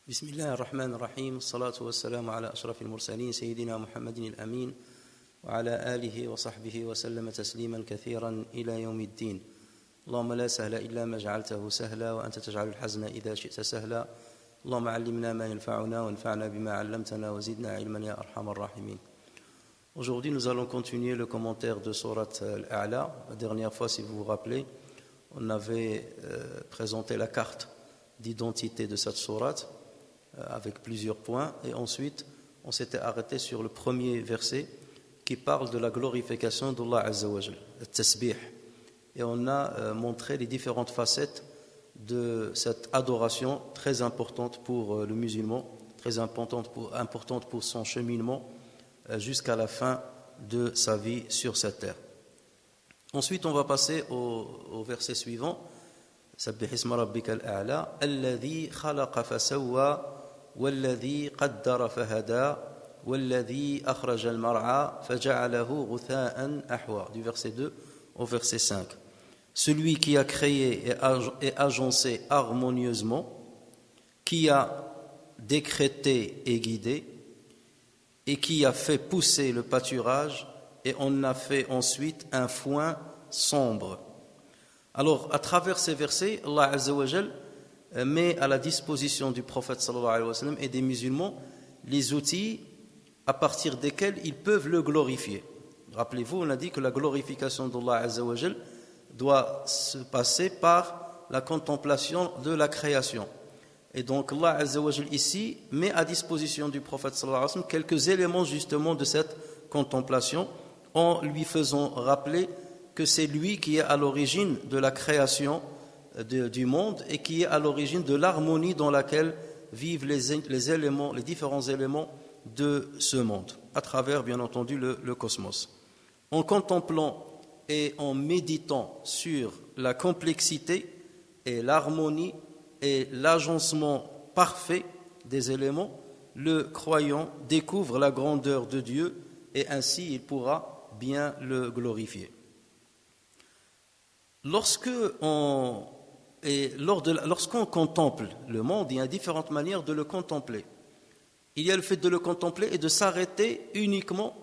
بسم الله الرحمن الرحيم الصلاة والسلام على أشرف المرسلين سيدنا محمد الأمين وعلى آله وصحبه وسلم تسليما كثيرا إلى يوم الدين اللهم لا سهل إلا ما جعلته سهلا وأنت تجعل الحزن إذا شئت سهلا اللهم علمنا ما ينفعنا وانفعنا بما علمتنا وزدنا علما يا أرحم الراحمين. Aujourd'hui, nous allons continuer le commentaire de Surat Al-A'la. La dernière fois, si vous vous rappelez, on avait présenté la carte d'identité de cette sourate avec plusieurs points, et ensuite on s'était arrêté sur le premier verset qui parle de la glorification d'Allah Azza wa Jal, le tasbih, et on a montré les différentes facettes de cette adoration très importante pour le musulman, très importante pour son cheminement jusqu'à la fin de sa vie sur cette terre. Ensuite on va passer au verset suivant. سبح اسم ربك الأعلى الذي خلق فسوى والذي قدر فهدى والذي أخرج المرعى فجعله غثاء أحوى, du verset 2 au verset 5. Celui qui a créé et agencé harmonieusement, qui a décrété et guidé, et qui a fait pousser le pâturage, et on a fait ensuite un foin sombre. Alors, à travers ces versets, Allah Azza wa Jal met à la disposition du prophète sallallahu alayhi wa sallam et des musulmans les outils à partir desquels ils peuvent le glorifier. Rappelez-vous, on a dit que la glorification d'Allah Azza wa Jal doit se passer par la contemplation de la création. Et donc Allah Azza wa Jal ici met à disposition du prophète sallallahu alayhi wa sallam quelques éléments justement de cette contemplation en lui faisant rappeler que c'est lui qui est à l'origine de la création du monde et qui est à l'origine de l'harmonie dans laquelle vivent les différents éléments de ce monde, à travers bien entendu le cosmos. En contemplant et en méditant sur la complexité et l'harmonie et l'agencement parfait des éléments, le croyant découvre la grandeur de Dieu et ainsi il pourra bien le glorifier. Lorsqu'on contemple le monde, il y a différentes manières de le contempler. Il y a le fait de le contempler et de s'arrêter uniquement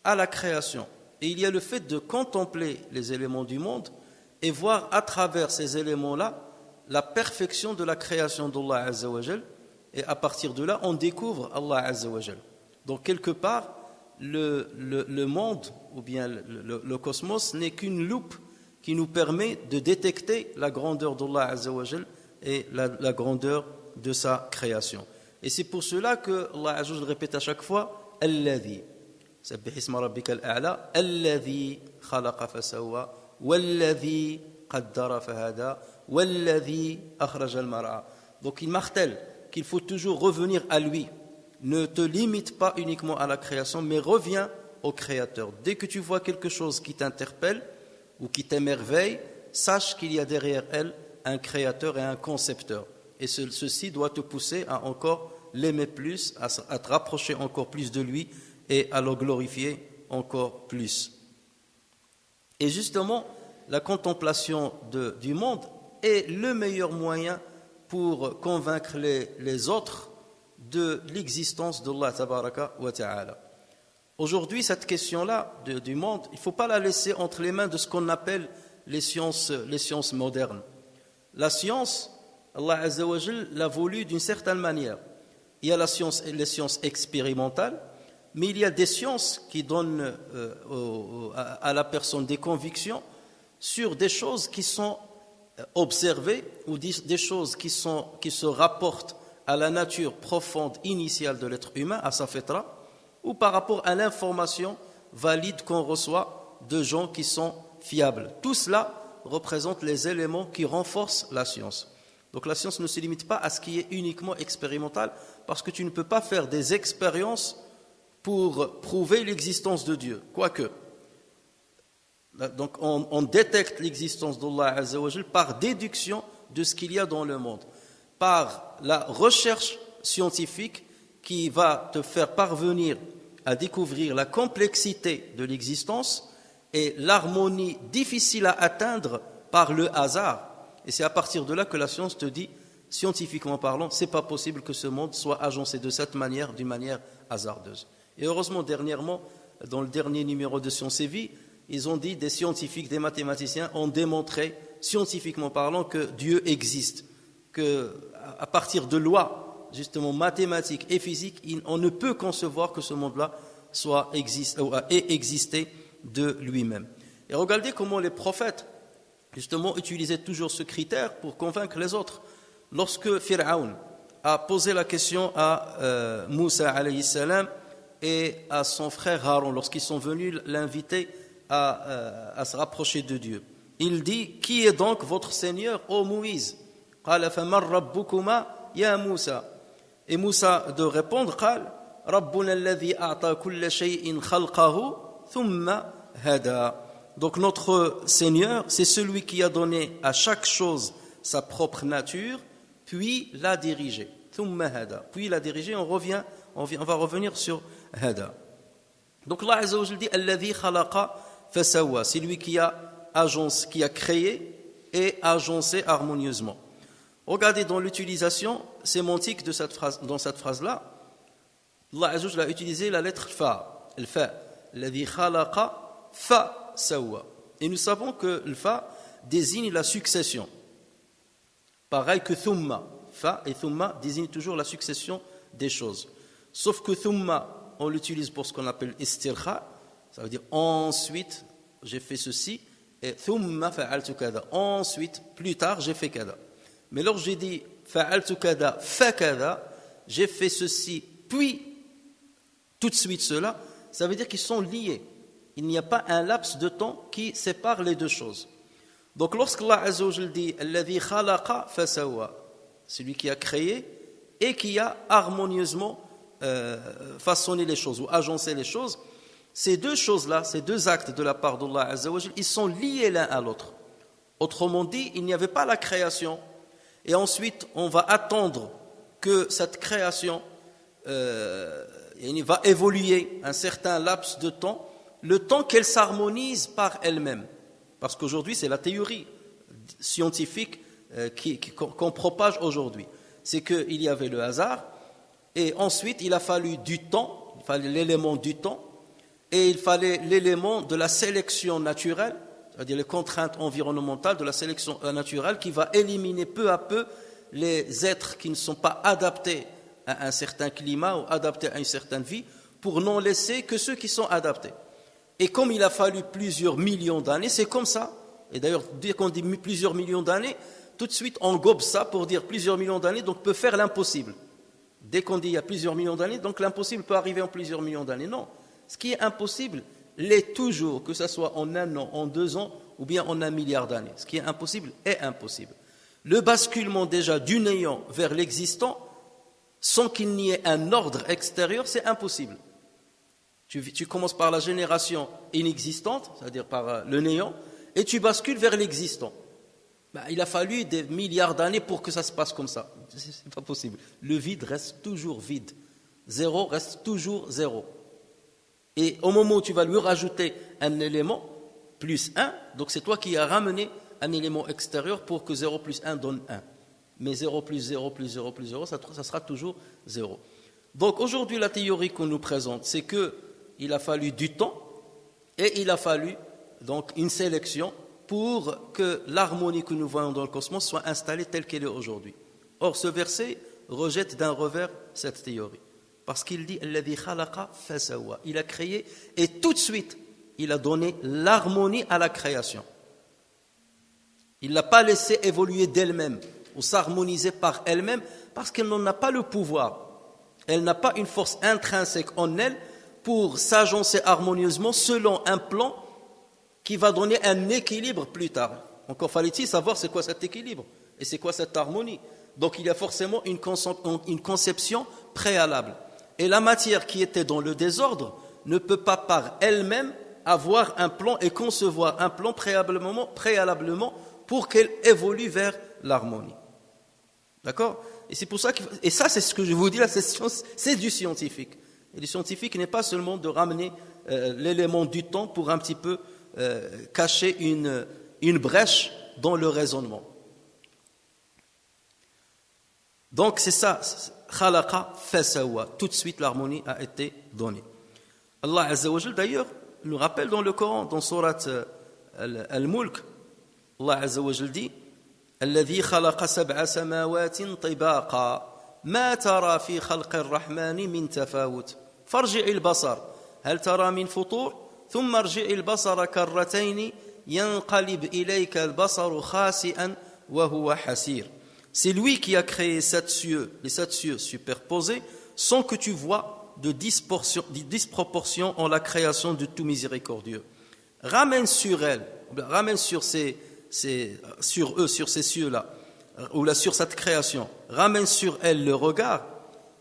à la création. Et il y a le fait de contempler les éléments du monde et voir à travers ces éléments-là la perfection de la création d'Allah Azza wa Jal. Et à partir de là, on découvre Allah Azza wa Jal. Donc quelque part, le monde ou bien le cosmos n'est qu'une loupe qui nous permet de détecter la grandeur d'Allah Azza wa Jal et la grandeur de sa création. Et c'est pour cela que Allah Azza wa Jal répète à chaque fois Alladhi, sabbih isma rabbika al-a'la, Alladhi khalaqa fasawwa, Walladhi qaddara fahada, Walladhi akhraja al-mar'a. Donc il martèle qu'il faut toujours revenir à lui. Ne te limite pas uniquement à la création, mais reviens au Créateur. Dès que tu vois quelque chose qui t'interpelle ou qui t'émerveille, sache qu'il y a derrière elle un créateur et un concepteur. Et ceci doit te pousser à encore l'aimer plus, à te rapprocher encore plus de lui et à le glorifier encore plus. Et justement, la contemplation du monde est le meilleur moyen pour convaincre les autres de l'existence d'Allah tabaraka wa ta'ala. Aujourd'hui, cette question-là du monde, il ne faut pas la laisser entre les mains de ce qu'on appelle les sciences modernes. La science, Allah Azza wa Jal l'a voulu d'une certaine manière. Il y a les sciences expérimentales, mais il y a des sciences qui donnent à la personne des convictions sur des choses qui sont observées ou des choses qui se rapportent à la nature profonde initiale de l'être humain, à sa fitra, ou par rapport à l'information valide qu'on reçoit de gens qui sont fiables. Tout cela représente les éléments qui renforcent la science. Donc la science ne se limite pas à ce qui est uniquement expérimental, parce que tu ne peux pas faire des expériences pour prouver l'existence de Dieu, quoique. Donc on détecte l'existence d'Allah Azza wa Jal par déduction de ce qu'il y a dans le monde, par la recherche scientifique qui va te faire parvenir à découvrir la complexité de l'existence et l'harmonie difficile à atteindre par le hasard. Et c'est à partir de là que la science te dit scientifiquement parlant, c'est pas possible que ce monde soit agencé de cette manière, d'une manière hasardeuse. Et heureusement, dernièrement, dans le dernier numéro de Science et Vie, ils ont dit, des scientifiques, des mathématiciens ont démontré, scientifiquement parlant, que Dieu existe, qu'à partir de lois, justement, mathématiques et physiques, on ne peut concevoir que ce monde-là ait existé de lui-même. Et regardez comment les prophètes, justement, utilisaient toujours ce critère pour convaincre les autres. Lorsque Pharaon a posé la question à Moussa alayhi salam et à son frère Haroun, lorsqu'ils sont venus l'inviter à se rapprocher de Dieu, il dit, qui est donc votre Seigneur, ô Moïse? قال فمن ربكما يا موسى. Et Moussa de répondre, قال ربنا الذي أعطى كل شيء خلقه ثم هدى. Donc notre Seigneur, c'est celui qui a donné à chaque chose sa propre nature, puis l'a dirigé. ثم هدى. Puis l'a dirigé, on va revenir sur هدى. Donc Allah Azza wa Jalla dit الذي خلق فسوى. C'est lui qui a créé et agencé harmonieusement. Regardez dans l'utilisation sémantique de cette phrase, dans cette phrase-là, Allah Azza wa Jalla a utilisé la lettre fa, le fa, الذي خلق فسوى. Et nous savons que le fa désigne la succession. Pareil que thumma, fa et thumma désignent toujours la succession des choses. Sauf que thumma, on l'utilise pour ce qu'on appelle istirkha, ça veut dire ensuite j'ai fait ceci, et thumma fa'altu kada, ensuite, plus tard, j'ai fait kada. Mais lorsque j'ai dit fa'altu kada, fa kada, j'ai fait ceci, puis tout de suite cela, ça veut dire qu'ils sont liés. Il n'y a pas un laps de temps qui sépare les deux choses. Donc lorsqu'Allah Azza wa Jalla dit alladhi khalaqa fasawa, celui qui a créé et qui a harmonieusement façonné les choses ou agencé les choses, ces deux choses-là, ces deux actes de la part d'Allah Azza wa Jalla, ils sont liés l'un à l'autre. Autrement dit, il n'y avait pas la création et ensuite on va attendre que cette création va évoluer un certain laps de temps, le temps qu'elle s'harmonise par elle-même. Parce qu'aujourd'hui, c'est la théorie scientifique qu'on propage aujourd'hui. C'est qu'il y avait le hasard, et ensuite il a fallu du temps, il fallait l'élément du temps, et il fallait l'élément de la sélection naturelle, c'est-à-dire les contraintes environnementales de la sélection naturelle qui va éliminer peu à peu les êtres qui ne sont pas adaptés à un certain climat ou adaptés à une certaine vie, pour n'en laisser que ceux qui sont adaptés. Et comme il a fallu plusieurs millions d'années, c'est comme ça. Et d'ailleurs, dès qu'on dit plusieurs millions d'années, tout de suite on gobe ça pour dire plusieurs millions d'années, donc peut faire l'impossible. Dès qu'on dit il y a plusieurs millions d'années, donc l'impossible peut arriver en plusieurs millions d'années. Non, ce qui est impossible l'est toujours, que ce soit en 1 an, en 2 ans, ou bien en 1 milliard d'années. Ce qui est impossible est impossible. Le basculement déjà du néant vers l'existant, sans qu'il n'y ait un ordre extérieur, c'est impossible. Tu commences par la génération inexistante, c'est-à-dire par le néant, et tu bascules vers l'existant. Il a fallu des milliards d'années pour que ça se passe comme ça. C'est pas possible. Le vide reste toujours vide. Zéro reste toujours zéro. Et au moment où tu vas lui rajouter un élément, plus 1, donc c'est toi qui as ramené un élément extérieur pour que 0 plus 1 donne 1. Mais 0 plus 0 plus 0 plus 0, ça sera toujours 0. Donc aujourd'hui, la théorie qu'on nous présente, c'est qu'il a fallu du temps et il a fallu donc une sélection pour que l'harmonie que nous voyons dans le cosmos soit installée telle qu'elle est aujourd'hui. Or, ce verset rejette d'un revers cette théorie. Parce qu'il dit « Alladhi khalaqa fasawa ». Il a créé et tout de suite, il a donné l'harmonie à la création. Il ne l'a pas laissé évoluer d'elle-même ou s'harmoniser par elle-même parce qu'elle n'en a pas le pouvoir. Elle n'a pas une force intrinsèque en elle pour s'agencer harmonieusement selon un plan qui va donner un équilibre plus tard. Encore fallait-il savoir c'est quoi cet équilibre et c'est quoi cette harmonie. Donc il y a forcément une conception préalable. Et la matière qui était dans le désordre ne peut pas par elle-même avoir un plan et concevoir un plan préalablement pour qu'elle évolue vers l'harmonie. D'accord ? Et c'est pour ça et ça c'est ce que je vous dis là, c'est du scientifique. Et le scientifique n'est pas seulement de ramener l'élément du temps pour un petit peu cacher une brèche dans le raisonnement. Donc c'est ça, khalaqa fasawa. Tout de suite l'harmonie a été donnée. Allah Azza wa Jal d'ailleurs nous rappelle dans le Coran, dans sourate Al-Mulk, Allah Azza wa Jal dit الذي خلق سبع سماوات طباقا ما ترى في خلق الرحمن من تفاوت فارجع البصر هل ترى من فطور ثم ارجع البصر كرتين ينقلب إليك البصر خاسئا وهو حسير. C'est lui qui a créé les 7 cieux superposés sans que tu vois de disproportion en la création de tout miséricordieux. Ramène sur ces cieux-là, ou là, sur cette création, ramène sur elle le regard.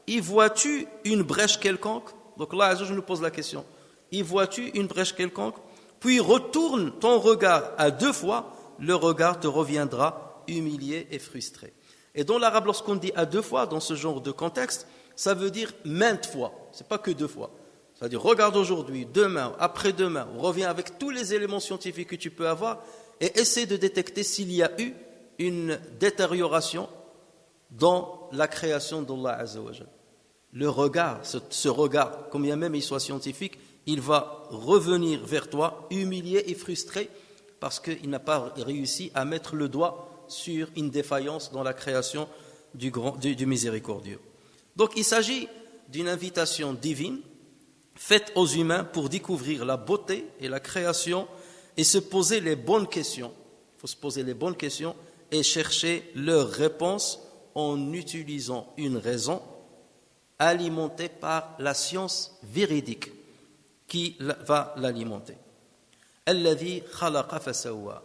Y vois-tu une brèche quelconque? Donc là, je nous pose la question. Y vois-tu une brèche quelconque? Puis retourne ton regard à 2 fois, le regard te reviendra humilié et frustré. Et dans l'arabe, lorsqu'on dit à 2 fois, dans ce genre de contexte, ça veut dire maintes fois, c'est pas que 2 fois. C'est-à-dire, regarde aujourd'hui, demain, après-demain, reviens avec tous les éléments scientifiques que tu peux avoir et essaie de détecter s'il y a eu une détérioration dans la création d'Allah Azza wa Jal. Le regard, ce regard, combien même il soit scientifique, il va revenir vers toi, humilié et frustré, parce qu'il n'a pas réussi à mettre le doigt sur une défaillance dans la création du miséricordieux. Donc il s'agit d'une invitation divine faite aux humains pour découvrir la beauté et la création et se poser les bonnes questions. Il faut se poser les bonnes questions et chercher leurs réponses en utilisant une raison alimentée par la science véridique qui va l'alimenter. Alladhi khalaqa fasawwa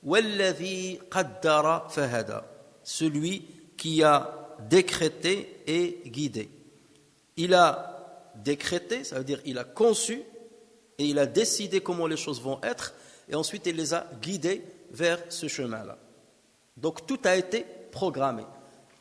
walladhi qaddara fahada. Celui qui a décrété et guidé. Il a décrété, ça veut dire il a conçu et il a décidé comment les choses vont être et ensuite il les a guidés vers ce chemin-là. Donc tout a été programmé.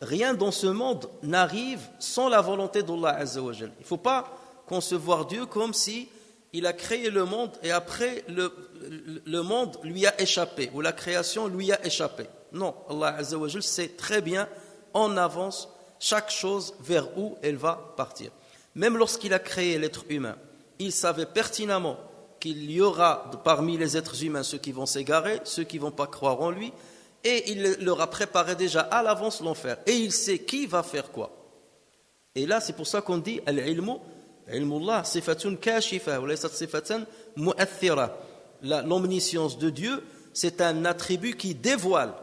Rien dans ce monde n'arrive sans la volonté d'Allah Azza wa Jal. Il ne faut pas concevoir Dieu comme si il a créé le monde et après le monde lui a échappé ou la création lui a échappé. Non, Allah Azza wa Jal sait très bien en avance chaque chose vers où elle va partir. Même lorsqu'il a créé l'être humain, il savait pertinemment qu'il y aura parmi les êtres humains ceux qui vont s'égarer, ceux qui ne vont pas croire en lui, et il leur a préparé déjà à l'avance l'enfer. Et il sait qui va faire quoi. Et là, c'est pour ça qu'on dit al-ilmu, ilmullah sifatun kashifa wa laysat sifatan mu'athira. L'omniscience de Dieu, c'est un attribut qui dévoile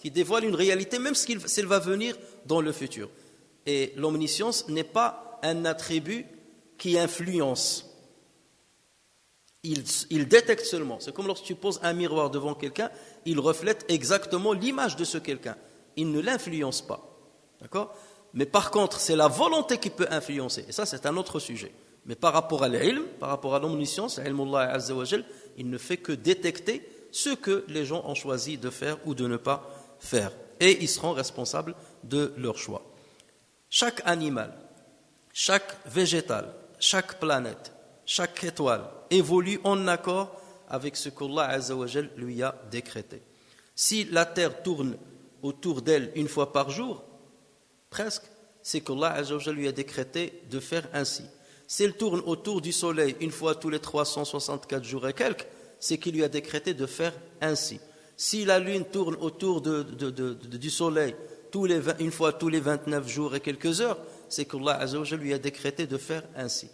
une réalité, même s'il va venir dans le futur. Et l'omniscience n'est pas un attribut qui influence. Il détecte seulement. C'est comme lorsque tu poses un miroir devant quelqu'un, il reflète exactement l'image de ce quelqu'un. Il ne l'influence pas. D'accord ? Mais par contre, c'est la volonté qui peut influencer. Et ça, c'est un autre sujet. Mais par rapport à l'ilm, par rapport à l'omniscience, ilmullah azza wa jal, il ne fait que détecter ce que les gens ont choisi de faire ou de ne pas faire. Et ils seront responsables de leur choix. Chaque animal, chaque végétal, chaque planète, chaque étoile évolue en accord avec ce qu'Allah Azza wa Jal lui a décrété. Si la terre tourne autour d'elle une fois par jour, presque, c'est qu'Allah Azza wa Jal lui a décrété de faire ainsi. Si elle tourne autour du soleil une fois tous les 364 jours et quelques, c'est qu'il lui a décrété de faire ainsi. Si la lune tourne autour du soleil une fois tous les 29 jours et quelques heures, c'est qu'Allah Azza wa Jal lui a décrété de faire ainsi.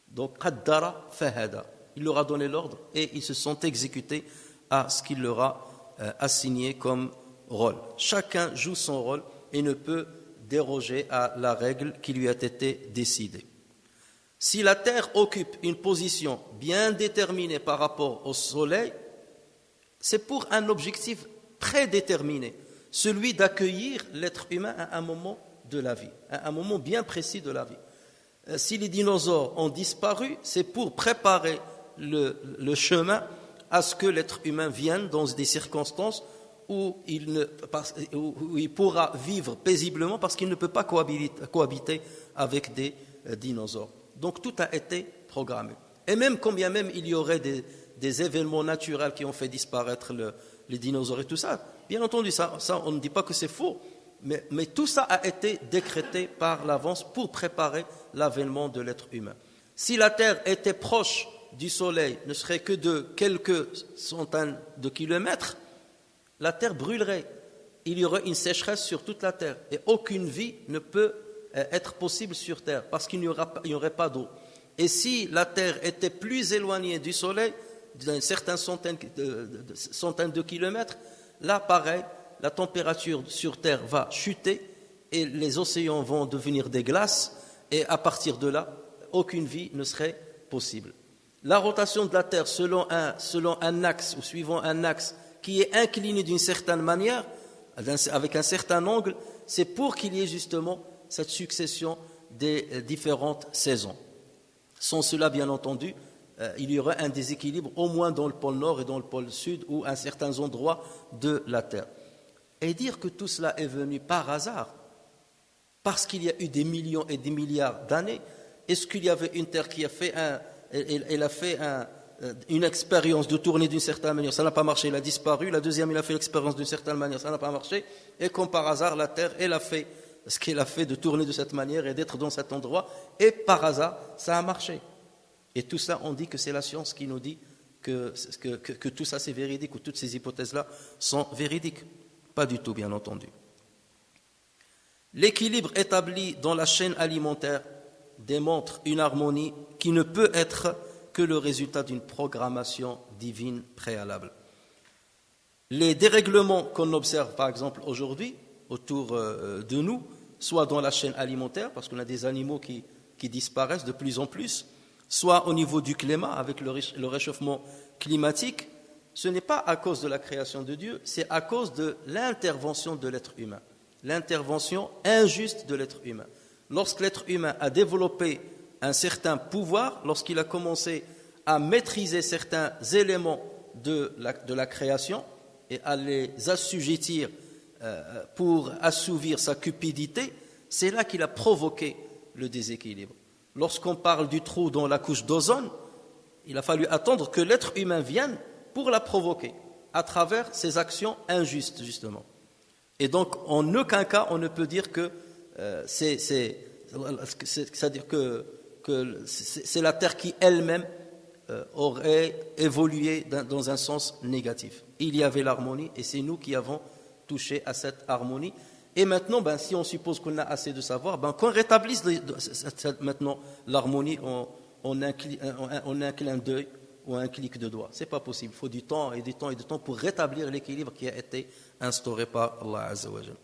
Donc, qaddara fahada. Il leur a donné l'ordre et ils se sont exécutés à ce qu'il leur a assigné comme rôle. Chacun joue son rôle et ne peut déroger à la règle qui lui a été décidée. Si la terre occupe une position bien déterminée par rapport au soleil, c'est pour un objectif prédéterminé, celui d'accueillir l'être humain à un moment de la vie, à un moment bien précis de la vie. Si les dinosaures ont disparu, c'est pour préparer le chemin à ce que l'être humain vienne dans des circonstances où il pourra vivre paisiblement parce qu'il ne peut pas cohabiter avec des dinosaures. Donc tout a été programmé. Et même combien même il y aurait des événements naturels qui ont fait disparaître les dinosaures et tout ça, bien entendu, ça on ne dit pas que c'est faux, Mais tout ça a été décrété par l'avance pour préparer l'avènement de l'être humain. Si la Terre était proche du Soleil, ne serait que de quelques centaines de kilomètres, la Terre brûlerait. Il y aurait une sécheresse sur toute la Terre. Et aucune vie ne peut être possible sur Terre parce qu'il n'y aurait pas d'eau. Et si la Terre était plus éloignée du Soleil, d'une certaine centaine de kilomètres, là, pareil, la température sur Terre va chuter et les océans vont devenir des glaces et à partir de là, aucune vie ne serait possible. La rotation de la Terre selon un axe ou suivant un axe qui est incliné d'une certaine manière, avec un certain angle, c'est pour qu'il y ait justement cette succession des différentes saisons. Sans cela, bien entendu, il y aurait un déséquilibre au moins dans le pôle Nord et dans le pôle Sud ou à certains endroits de la Terre. Et dire que tout cela est venu par hasard, parce qu'il y a eu des millions et des milliards d'années, est-ce qu'il y avait une Terre qui a fait une expérience de tourner d'une certaine manière, ça n'a pas marché, elle a disparu, la deuxième, il a fait l'expérience d'une certaine manière, ça n'a pas marché, et comme par hasard, la Terre, elle a fait ce qu'elle a fait de tourner de cette manière et d'être dans cet endroit, et par hasard, ça a marché. Et tout ça, on dit que c'est la science qui nous dit que tout ça c'est véridique, ou toutes ces hypothèses-là sont véridiques. Pas du tout, bien entendu. L'équilibre établi dans la chaîne alimentaire démontre une harmonie qui ne peut être que le résultat d'une programmation divine préalable. Les dérèglements qu'on observe, par exemple, aujourd'hui, autour de nous, soit dans la chaîne alimentaire, parce qu'on a des animaux qui disparaissent de plus en plus, soit au niveau du climat, avec le réchauffement climatique, ce n'est pas à cause de la création de Dieu, c'est à cause de l'intervention de l'être humain, l'intervention injuste de l'être humain. Lorsque l'être humain a développé un certain pouvoir, lorsqu'il a commencé à maîtriser certains éléments de la création et à les assujettir pour assouvir sa cupidité, c'est là qu'il a provoqué le déséquilibre. Lorsqu'on parle du trou dans la couche d'ozone, il a fallu attendre que l'être humain vienne pour la provoquer à travers ses actions injustes, justement. Et donc, en aucun cas, on ne peut dire que c'est-à-dire que c'est la Terre qui elle-même aurait évolué dans un sens négatif. Il y avait l'harmonie et c'est nous qui avons touché à cette harmonie. Et maintenant, si on suppose qu'on a assez de savoir, qu'on rétablisse maintenant l'harmonie en un clin d'œil ou un clic de doigt. Ce n'est pas possible. Il faut du temps et du temps et du temps pour rétablir l'équilibre qui a été instauré par Allah Azza wa Jal.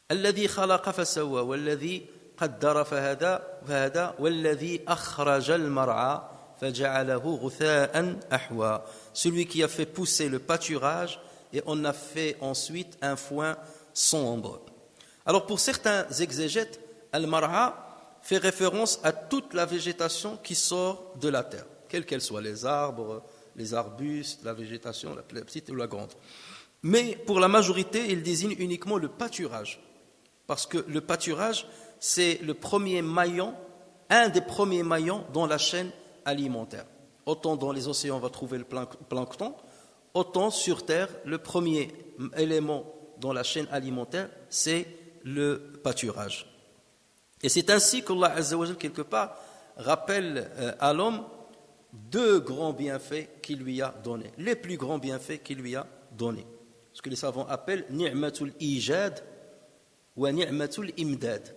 الذي خلق فسوى والذي قدر فهدى والذي أخرج المرعى فجعله غثاء أحوى. Celui qui a fait pousser le pâturage et on a fait ensuite un foin sombre. Alors pour certains exégètes, al-mar'a fait référence à toute la végétation qui sort de la terre, quelle qu'elle soit, les arbres, les arbustes, la végétation, la petite ou la grande. Mais pour la majorité, il désigne uniquement le pâturage, parce que le pâturage, c'est le premier maillon, un des premiers maillons dans la chaîne alimentaire. Autant dans les océans on va trouver le plancton, autant sur Terre, le premier élément dans la chaîne alimentaire, c'est le pâturage. Et c'est ainsi qu'Allah Azza wa Jal, quelque part, rappelle à l'homme deux grands bienfaits qu'il lui a donnés, les plus grands bienfaits qu'il lui a donnés. Ce que les savants appellent ni'matul ijad ou ni'matul imdad.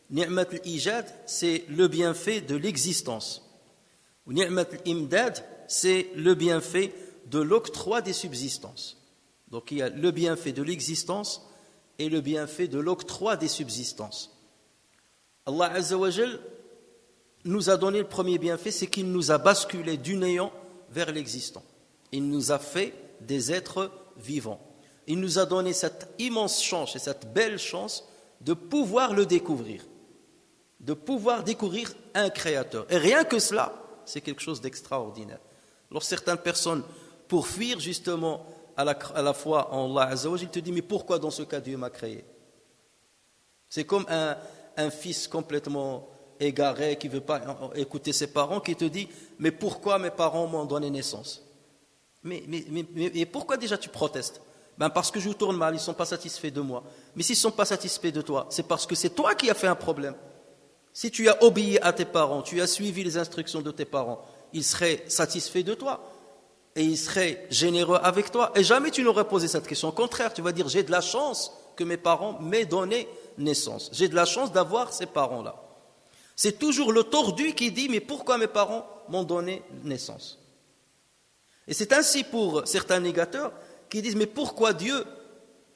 Ni'matul ijad, c'est le bienfait de l'existence. Ou ni'matul imdad, c'est le bienfait de l'octroi des subsistances. Donc il y a le bienfait de l'existence et le bienfait de l'octroi des subsistances. Allah Azza wa Jal nous a donné le premier bienfait, c'est qu'il nous a basculé du néant vers l'existant. Il nous a fait des êtres vivants. Il nous a donné cette immense chance et cette belle chance de pouvoir le découvrir, de pouvoir découvrir un créateur. Et rien que cela, c'est quelque chose d'extraordinaire. Alors certaines personnes, pour fuir justement à la foi en Allah Azza wa Jal, te disent, mais pourquoi dans ce cas Dieu m'a créé? C'est comme un fils complètement égaré qui ne veut pas écouter ses parents, qui te dit, mais pourquoi mes parents m'ont donné naissance? Mais pourquoi déjà tu protestes? Ben parce que je tourne mal, ils ne sont pas satisfaits de moi. Mais s'ils ne sont pas satisfaits de toi, c'est parce que c'est toi qui as fait un problème. Si tu as obéi à tes parents, tu as suivi les instructions de tes parents, ils seraient satisfaits de toi. Et ils seraient généreux avec toi. Et jamais tu n'aurais posé cette question. Au contraire, tu vas dire, j'ai de la chance que mes parents m'aient donné naissance. J'ai de la chance d'avoir ces parents-là. C'est toujours le tordu qui dit, mais pourquoi mes parents m'ont donné naissance? Et c'est ainsi pour certains négateurs qui disent, mais pourquoi Dieu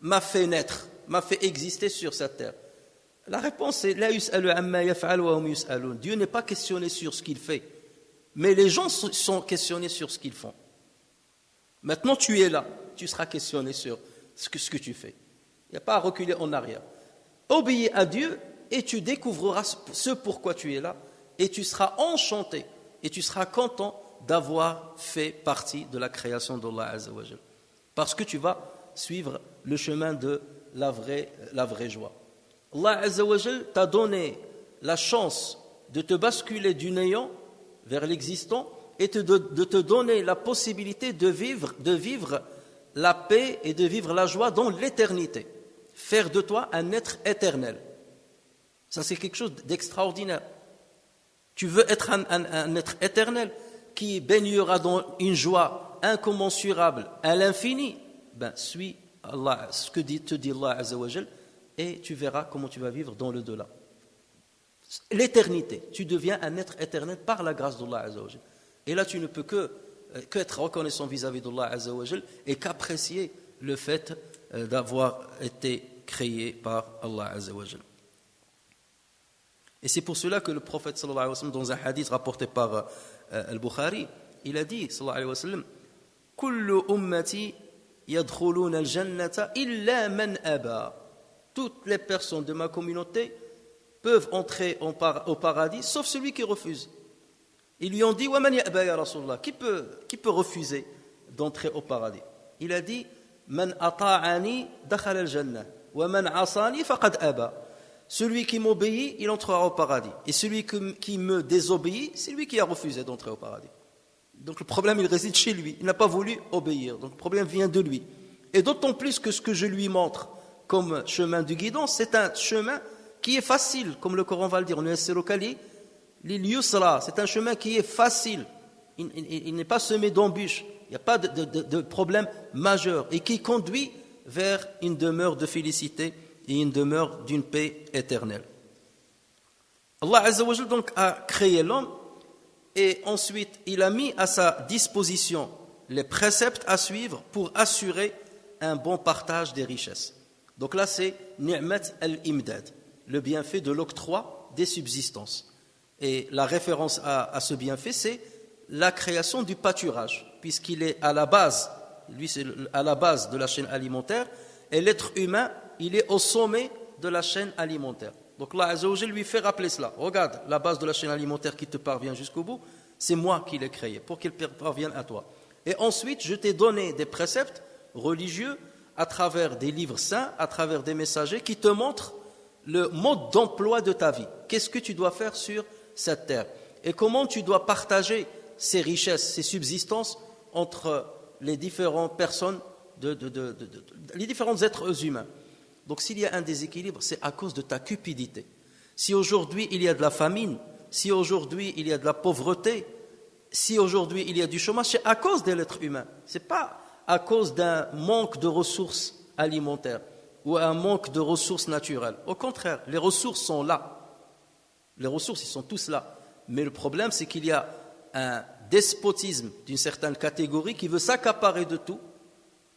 m'a fait naître, m'a fait exister sur cette terre? La réponse est, Dieu n'est pas questionné sur ce qu'il fait, mais les gens sont questionnés sur ce qu'ils font. Maintenant tu es là, tu seras questionné sur ce que tu fais. Il n'y a pas à reculer en arrière. Obéis à Dieu et tu découvriras ce pourquoi tu es là et tu seras enchanté et tu seras content d'avoir fait partie de la création d'Allah Azza wa Jal. Parce que tu vas suivre le chemin de la vraie joie. Allah Azza wa Jal t'a donné la chance de te basculer du néant vers l'existant et de te donner la possibilité de vivre la paix et de vivre la joie dans l'éternité. Faire de toi un être éternel. Ça, c'est quelque chose d'extraordinaire. Tu veux être un être éternel qui baignera dans une joie incommensurable à l'infini. Ben, suis Allah, ce que te dit Allah Azza wa Jal, et tu verras comment tu vas vivre dans le delà. L'éternité, tu deviens un être éternel par la grâce d'Allah Azza wa Jal. Et là, tu ne peux qu'être reconnaissant vis-à-vis d'Allah Azza wa Jal et qu'apprécier le fait d'avoir été créé par Allah Azza wa Jal. Et c'est pour cela que le prophète sallallahu alayhi wa sallam, dans un hadith rapporté par Al-Bukhari, il a dit sallallahu alayhi wa sallam, kullu ummati yadkhuluna al-jannata illa man aba. Toutes les personnes de ma communauté peuvent entrer au paradis sauf celui qui refuse. Ils lui ont dit wa man ya'ba ya Rasulullah, qui peut refuser d'entrer au paradis? Il a dit man ata'ani dakhala al-jannah wa man 'asani faqad aba. Celui qui m'obéit, il entrera au paradis. Et celui qui me désobéit, c'est lui qui a refusé d'entrer au paradis. Donc le problème, il réside chez lui. Il n'a pas voulu obéir. Donc le problème vient de lui. Et d'autant plus que ce que je lui montre comme chemin de guidance, c'est un chemin qui est facile, comme le Coran va le dire. C'est un chemin qui est facile. Il n'est pas semé d'embûches. Il n'y a pas de problème majeur. Et qui conduit vers une demeure de félicité et une demeure d'une paix éternelle. Allah Azza wa Jal donc a créé l'homme et ensuite il a mis à sa disposition les préceptes à suivre pour assurer un bon partage des richesses. Donc là c'est ni'mat al-imdad, le bienfait de l'octroi des subsistances. Et la référence à ce bienfait, c'est la création du pâturage, puisqu'il est à la base, lui c'est à la base de la chaîne alimentaire, et l'être humain il est au sommet de la chaîne alimentaire. Donc Allah Azza wa Jal lui fait rappeler cela. Regarde, la base de la chaîne alimentaire qui te parvient jusqu'au bout, c'est moi qui l'ai créé, pour qu'il parvienne à toi. Et ensuite, je t'ai donné des préceptes religieux à travers des livres saints, à travers des messagers qui te montrent le mode d'emploi de ta vie. Qu'est-ce que tu dois faire sur cette terre? Et comment tu dois partager ces richesses, ces subsistances entre les différentes personnes, les différents êtres humains. Donc s'il y a un déséquilibre, c'est à cause de ta cupidité. Si aujourd'hui il y a de la famine, si aujourd'hui il y a de la pauvreté, si aujourd'hui il y a du chômage, c'est à cause de l'être humain. Ce n'est pas à cause d'un manque de ressources alimentaires ou un manque de ressources naturelles. Au contraire, les ressources sont là. Les ressources, ils sont tous là. Mais le problème, c'est qu'il y a un despotisme d'une certaine catégorie qui veut s'accaparer de tout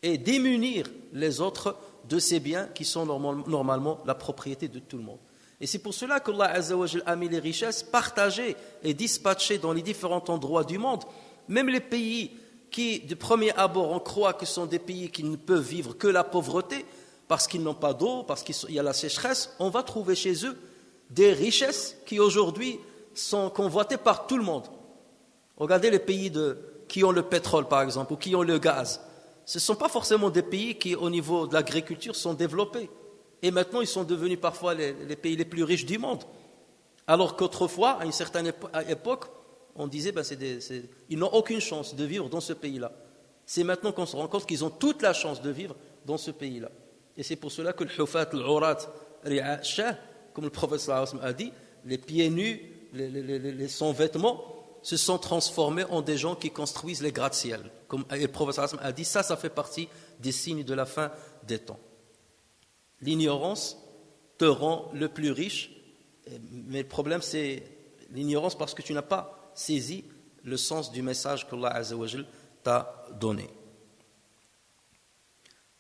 et démunir les autres de ces biens qui sont normalement la propriété de tout le monde. Et c'est pour cela qu'Allah Azza wa Jal a mis les richesses partagées et dispatchées dans les différents endroits du monde. Même les pays qui, de premier abord, on croit que ce sont des pays qui ne peuvent vivre que la pauvreté, parce qu'ils n'ont pas d'eau, parce qu'il y a la sécheresse, on va trouver chez eux des richesses qui aujourd'hui sont convoitées par tout le monde. Regardez les pays qui ont le pétrole, par exemple, ou qui ont le gaz. Ce ne sont pas forcément des pays qui, au niveau de l'agriculture, sont développés. Et maintenant, ils sont devenus parfois les pays les plus riches du monde. Alors qu'autrefois, à une certaine époque, on disait ils n'ont aucune chance de vivre dans ce pays-là. C'est maintenant qu'on se rend compte qu'ils ont toute la chance de vivre dans ce pays-là. Et c'est pour cela que le hufat, l'urat, ri'a shah, comme le prophète sallallahu alayhi wa sallam a dit, les pieds nus, les sans vêtements, se sont transformés en des gens qui construisent les gratte-ciel. Comme le prophète sallallahu alayhi wa sallam a dit, ça fait partie des signes de la fin des temps. L'ignorance te rend le plus riche, mais le problème c'est l'ignorance parce que tu n'as pas saisi le sens du message qu'Allah Azza wa Jal t'a donné.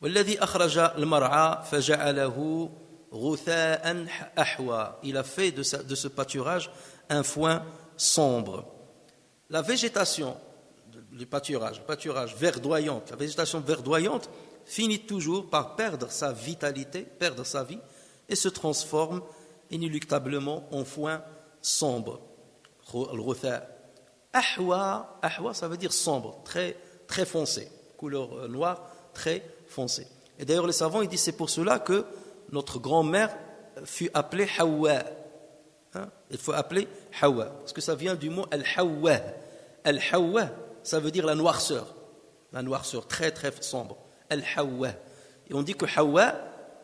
والذي أخرج المرعى فجعله غثاء أحوى. Il a fait de ce pâturage un foin sombre. La végétation du pâturage verdoyante, la végétation verdoyante finit toujours par perdre sa vitalité, perdre sa vie et se transforme inéluctablement en foin sombre. Al-ghutha. Ahwa, ça veut dire sombre, très, très foncé, couleur noire, très foncé. Et d'ailleurs les savants ils disent c'est pour cela que notre grand-mère fut appelée Hawa. Il faut appeler Hawa parce que ça vient du mot Al-Hawa. Al-Hawa, ça veut dire la noirceur très très sombre. Al-Hawa. Et on dit que Hawa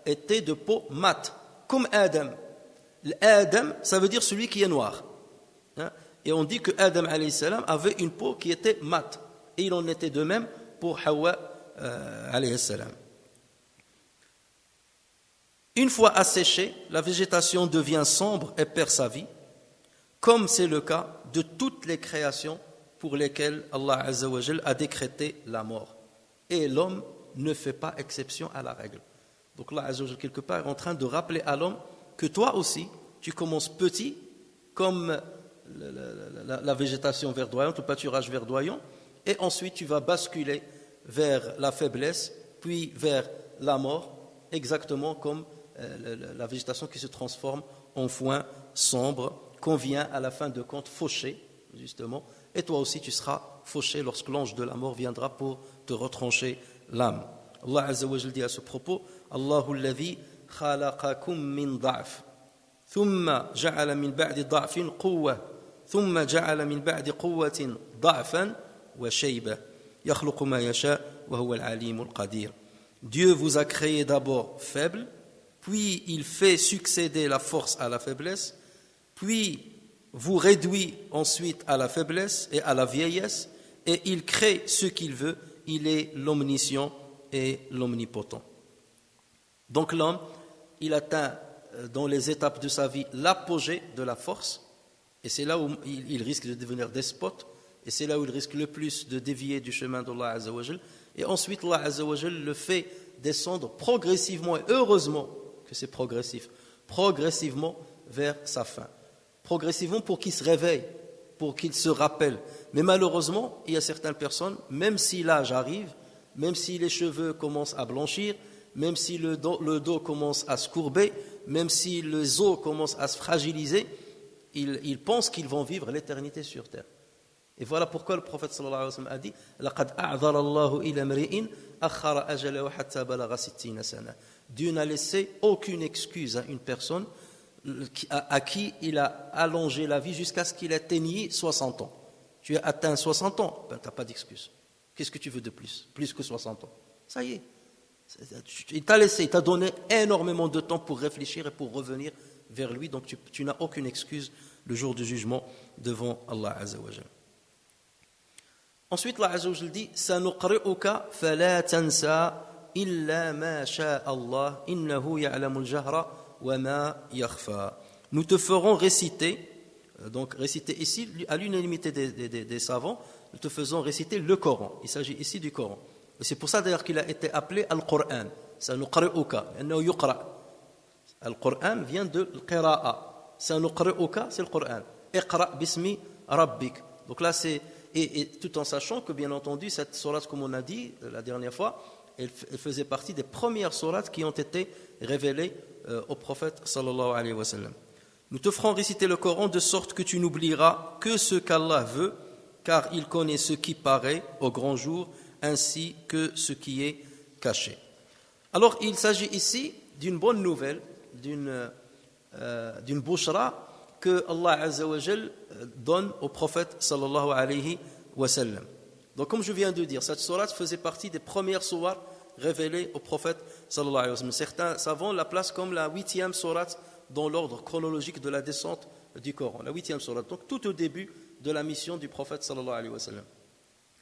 était de peau mate, comme Adam. L'Adam, ça veut dire celui qui est noir. Et on dit que Adam alayhi salam avait une peau qui était mate. Et il en était de même pour Hawa alayhi salam. Une fois asséchée, la végétation devient sombre et perd sa vie, comme c'est le cas de toutes les créations pour lesquelles Allah Azza wa Jal a décrété la mort. Et l'homme ne fait pas exception à la règle. Donc Allah Azza wa Jal, quelque part, est en train de rappeler à l'homme que toi aussi, tu commences petit, comme la végétation verdoyante, le pâturage verdoyant, et ensuite tu vas basculer vers la faiblesse, puis vers la mort, exactement comme la végétation qui se transforme en foin sombre, qu'on vient à la fin de compte faucher, justement, et toi aussi tu seras fauché lorsque l'ange de la mort viendra pour te retrancher l'âme. Allah Azza wa Jal dit à ce propos, Allahu alladhi khalaqakum min da'f, thumma ja'ala min ba'di da'fin quwwa, thumma ja'ala min ba'di quwwatin da'fan wa shayba, yakhluqu ma yasha wa huwa al-alimul qadir. Dieu vous a créé d'abord faible, puis il fait succéder la force à la faiblesse, puis vous réduit ensuite à la faiblesse et à la vieillesse, et il crée ce qu'il veut, il est l'omniscient et l'omnipotent. Donc l'homme, il atteint dans les étapes de sa vie l'apogée de la force, et c'est là où il risque de devenir despote, et c'est là où il risque le plus de dévier du chemin d'Allah Azza wa Jal. Et ensuite, Allah Azza wa Jal le fait descendre progressivement, et heureusement que c'est progressif, progressivement vers sa fin. Progressivement pour qu'il se réveille, pour qu'il se rappelle. Mais malheureusement, il y a certaines personnes, même si l'âge arrive, même si les cheveux commencent à blanchir, même si le dos commence à se courber, même si les os commencent à se fragiliser, ils pensent qu'ils vont vivre l'éternité sur terre. Et voilà pourquoi le prophète sallallahu alayhi wa sallam a dit لَقَدْ أَعْذَرَ اللَّهُ إِلَى امْرِئٍ أَخَّرَ أَجَلَهُ حَتَّى بَلَغَ 60 سَنَةً. Dieu n'a laissé aucune excuse à une personne à qui il a allongé la vie jusqu'à ce qu'il atteigne 60 ans. Tu as atteint 60 ans, ben, tu n'as pas d'excuse. Qu'est-ce que tu veux de plus que 60 ans? Ça y est. Il t'a laissé, il t'a donné énormément de temps pour réfléchir et pour revenir vers lui. Donc tu n'as aucune excuse le jour du jugement devant Allah Azza wa Jal. Ensuite, Allah Azza wa Jal dit سَنُقْرِئُكَ فَلَا تَنْسَى إِلَّا مَا شَاءَ اللَّهُ إِنَّهُ يَعْلَمُ الْجَهْرَ وَمَا يَخْفَى. Nous te ferons réciter, donc réciter ici, à l'unanimité des savants, nous te faisons réciter le Coran. Il s'agit ici du Coran. Et c'est pour ça d'ailleurs qu'il a été appelé Al-Qur'an. سَنُقْرِئُكَ إِنَّهُ يُقْرَأ. Al-Qur'an vient de l'Qira'a. سَنُقْرِئُكَ, c'est le Qur'an. Iqra' bismi rabbik. Donc là, c'est. Et tout en sachant que, bien entendu, cette sourate, comme on a dit la dernière fois, elle faisait partie des premières sourates qui ont été révélées au prophète sallallahu alayhi wa sallam. Nous te ferons réciter le Coran de sorte que tu n'oublieras que ce qu'Allah veut, car il connaît ce qui paraît au grand jour, ainsi que ce qui est caché. Alors, il s'agit ici d'une bonne nouvelle, d'une bushra, que Allah Azza wa Jal donne au prophète sallallahu alayhi wa sallam. Donc comme je viens de dire, cette sourate faisait partie des premières sourates révélée au prophète sallallahu alayhi wa sallam. Certains savants la placent comme la 8e sourate dans l'ordre chronologique de la descente du Coran, la 8e sourate, donc tout au début de la mission du prophète sallallahu alayhi wa sallam.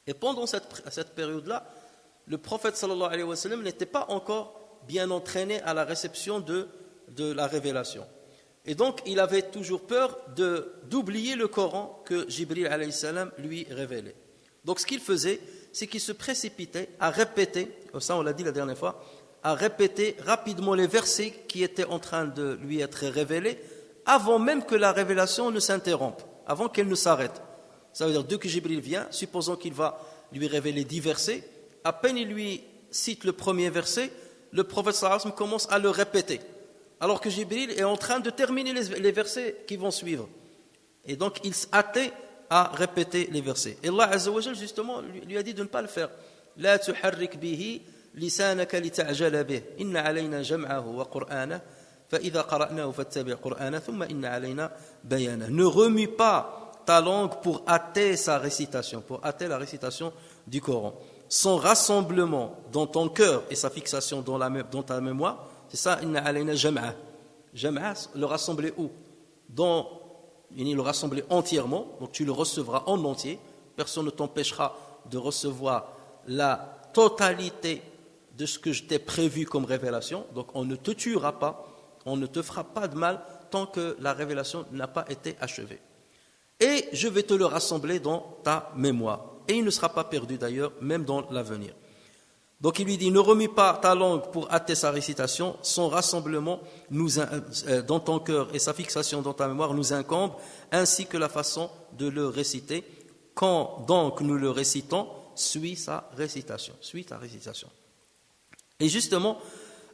Et pendant cette période-là, le prophète sallallahu alayhi wa sallam n'était pas encore bien entraîné à la réception de la révélation. Et donc, il avait toujours peur d'oublier le Coran que Jibril alayhi salam lui révélait. Donc, ce qu'il faisait, c'est qu'il se précipitait à répéter, ça on l'a dit la dernière fois, à répéter rapidement les versets qui étaient en train de lui être révélés avant même que la révélation ne s'interrompe, avant qu'elle ne s'arrête. Ça veut dire, dès que Jibril vient, supposons qu'il va lui révéler 10 versets, à peine il lui cite le premier verset, le prophète sallallahu alayhi wa sallam commence à le répéter, alors que Jibril est en train de terminer les versets qui vont suivre. Et donc, il s'attait à répéter les versets. Et Allah Azza wa Jal, justement, lui a dit de ne pas le faire. La tuharrik bihi lisanaka lita'jala bih. Inna alayna jam'ahu wa qur'ana. Fa idha qara'nahu fattabi' qur'ana thumma inna alayna bayana. Ne remue pas ta langue pour hâter sa récitation, pour hâter la récitation du Coran. Son rassemblement dans ton cœur et sa fixation dans ta mémoire, c'est ça, inna alayna jam'a. Jam'a, le rassembler où? Le rassembler entièrement, donc tu le recevras en entier. Personne ne t'empêchera de recevoir la totalité de ce que je t'ai prévu comme révélation. Donc on ne te tuera pas, on ne te fera pas de mal tant que la révélation n'a pas été achevée. Et je vais te le rassembler dans ta mémoire. Et il ne sera pas perdu d'ailleurs, même dans l'avenir. Donc il lui dit, ne remue pas ta langue pour hâter sa récitation, son rassemblement dans ton cœur et sa fixation dans ta mémoire nous incombe, ainsi que la façon de le réciter. Quand donc nous le récitons, suis sa récitation. Et justement,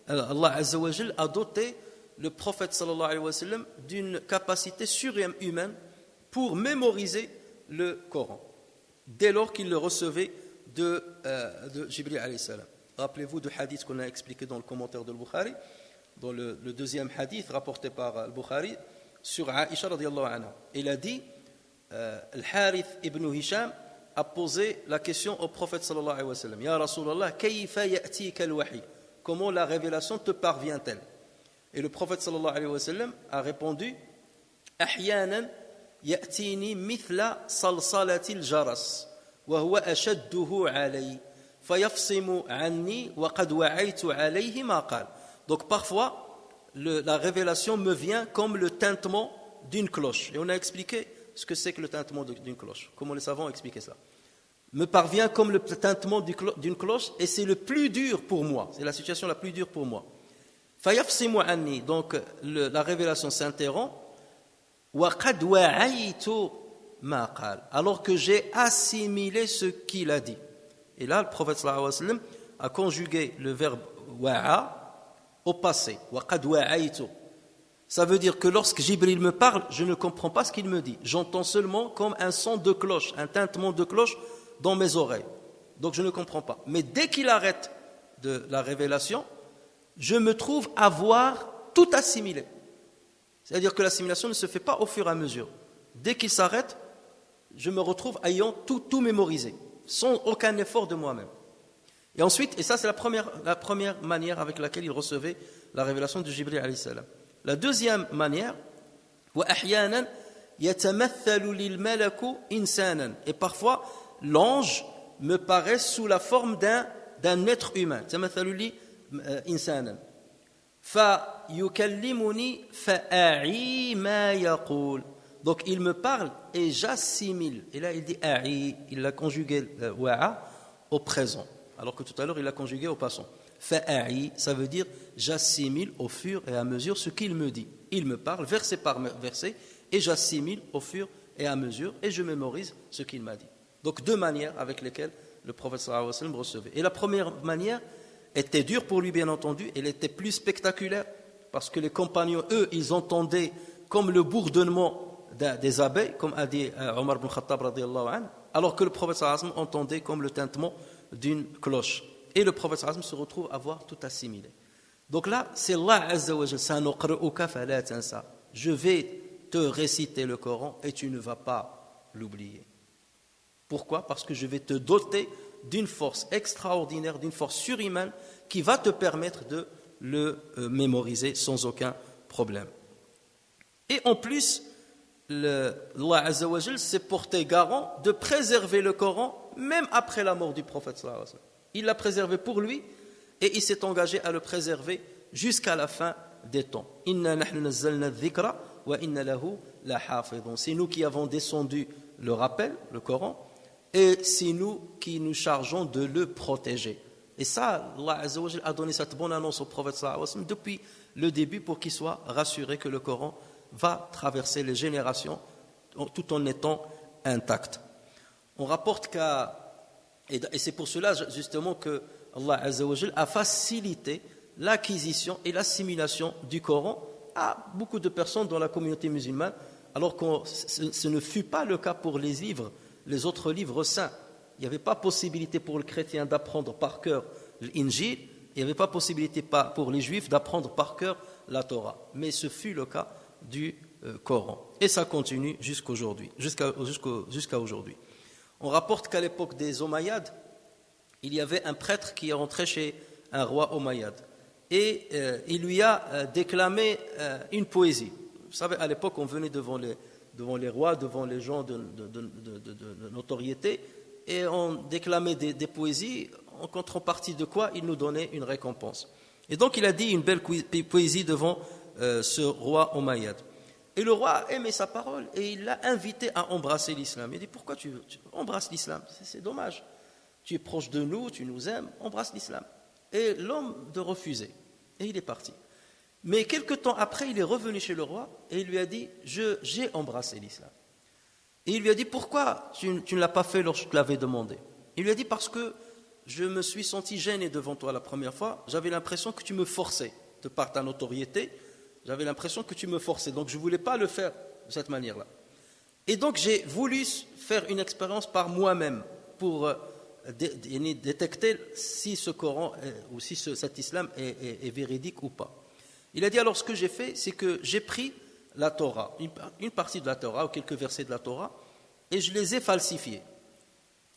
Allah Azza wa Jal a doté le prophète sallallahu alayhi wa sallam d'une capacité surhumaine pour mémoriser le Coran, dès lors qu'il le recevait de Jibril alayhi salam. Rappelez-vous du hadith qu'on a expliqué dans le commentaire de Bukhari, dans le deuxième hadith rapporté par Bukhari sur Aïcha radiyallahu anha. Il a dit, Al-Harith ibn Hisham a posé la question au prophète sallallahu alayhi wa sallam, Ya Rasulallah, kayfa ya'tika al-wahi? Comment la révélation te parvient-elle? Et le prophète sallallahu alayhi wa sallam a répondu, Ahyanan ya'tini mithla salsalati al-jaras. وهو أشده علي فيفصم عني وقد وعيت عليه ما قال. Donc parfois la révélation me vient comme le tintement d'une cloche, et on a expliqué ce que c'est que le tintement d'une cloche, comment les savants ont expliqué ça. Me parvient comme le tintement d'une cloche, et c'est le plus dur pour moi, c'est la situation la plus dure pour moi. فيفصم عني, donc la révélation s'interrompt, وقد وعيت alors que j'ai assimilé ce qu'il a dit. Et là, le prophète sallallahu alayhi wa sallam a conjugué le verbe wa'a au passé. وَقَدْ وَعَيْتُ. Ça veut dire que lorsque Jibril me parle, je ne comprends pas ce qu'il me dit. J'entends seulement comme un son de cloche, un tintement de cloche dans mes oreilles. Donc je ne comprends pas. Mais dès qu'il arrête de la révélation, je me trouve avoir tout assimilé. C'est-à-dire que l'assimilation ne se fait pas au fur et à mesure. Dès qu'il s'arrête, je me retrouve ayant tout mémorisé, sans aucun effort de moi-même. Et ensuite, et ça c'est la première manière avec laquelle il recevait la révélation de Jibril alayhi salam. La deuxième manière, وَأَحْيَانًا يَتَمَثَّلُ لِلْمَلَكُ إِنسَانًا. Et parfois, l'ange me paraît sous la forme d'un être humain. تَمَثَّلُ لِي إِنسَانًا فَيُكَلِّمُنِي فَأَعِي مَا يَقُولُ. Donc il me parle et j'assimile. Et là il dit a'i, il a conjugué wa'a au présent, alors que tout à l'heure il a conjugué au passant. Fa'a'i, ça veut dire j'assimile au fur et à mesure ce qu'il me dit. Il me parle verset par verset et j'assimile au fur et à mesure et je mémorise ce qu'il m'a dit. Donc deux manières avec lesquelles le prophète sallallahu alayhi wa sallam recevait. Et la première manière était dure pour lui bien entendu, elle était plus spectaculaire parce que les compagnons, eux, ils entendaient comme le bourdonnement des abeilles, comme a dit Omar ibn Khattab radiyallahu anhu, alors que le prophète sallallahu alayhi wa sallam entendait comme le tintement d'une cloche. Et le prophète sallallahu alayhi wa sallam se retrouve à avoir tout assimilé. Donc là, c'est Allah azza wa jalla, sanuqri'uka fala tansa. Je vais te réciter le Coran et tu ne vas pas l'oublier. Pourquoi? Parce que je vais te doter d'une force extraordinaire, d'une force surhumaine qui va te permettre de le mémoriser sans aucun problème. Et en plus, Allah Azza wa Jal s'est porté garant de préserver le Coran même après la mort du prophète sallallahu alayhi wa sallam. Il l'a préservé pour lui et il s'est engagé à le préserver jusqu'à la fin des temps. Inna nahnu nazzalna dhikra wa inna lahu lahafidun. C'est nous qui avons descendu le rappel, le Coran, et c'est nous qui nous chargeons de le protéger. Et ça, Allah Azza wa Jal a donné cette bonne annonce au prophète sallallahu alayhi wa sallam depuis le début pour qu'il soit rassuré que le Coran va traverser les générations tout en étant intact. On rapporte et c'est pour cela justement que Allah Azza wa Jal a facilité l'acquisition et l'assimilation du Coran à beaucoup de personnes dans la communauté musulmane, alors que ce ne fut pas le cas pour les autres livres saints. Il n'y avait pas possibilité pour le chrétien d'apprendre par cœur l'Injil, il n'y avait pas possibilité pour les juifs d'apprendre par cœur la Torah. Mais ce fut le cas du Coran. Et ça continue jusqu'à aujourd'hui. On rapporte qu'à l'époque des Omeyyades, il y avait un prêtre qui est rentré chez un roi Omeyyade. Et il lui a déclamé une poésie. Vous savez, à l'époque, on venait devant les rois, devant les gens de notoriété, et on déclamait des poésies, en contrepartie de quoi il nous donnait une récompense. Et donc il a dit une belle poésie devant ce roi Omeyyade. Et le roi aimait sa parole et il l'a invité à embrasser l'islam. Il dit, pourquoi tu embrasses l'islam? C'est dommage. Tu es proche de nous, tu nous aimes, embrasse l'islam. Et l'homme de refuser. Et il est parti. Mais quelque temps après, il est revenu chez le roi et il lui a dit, j'ai embrassé l'islam. Et il lui a dit, pourquoi tu ne l'as pas fait lorsque je te l'avais demandé? Il lui a dit, parce que je me suis senti gêné devant toi la première fois. J'avais l'impression que tu me forçais, de par ta notoriété. J'avais l'impression que tu me forçais. Donc je ne voulais pas le faire de cette manière-là. Et donc j'ai voulu faire une expérience par moi-même pour détecter si ce Coran ou si cet islam est véridique ou pas. Il a dit, alors ce que j'ai fait, c'est que j'ai pris la Torah, une partie de la Torah ou quelques versets de la Torah, et je les ai falsifiés.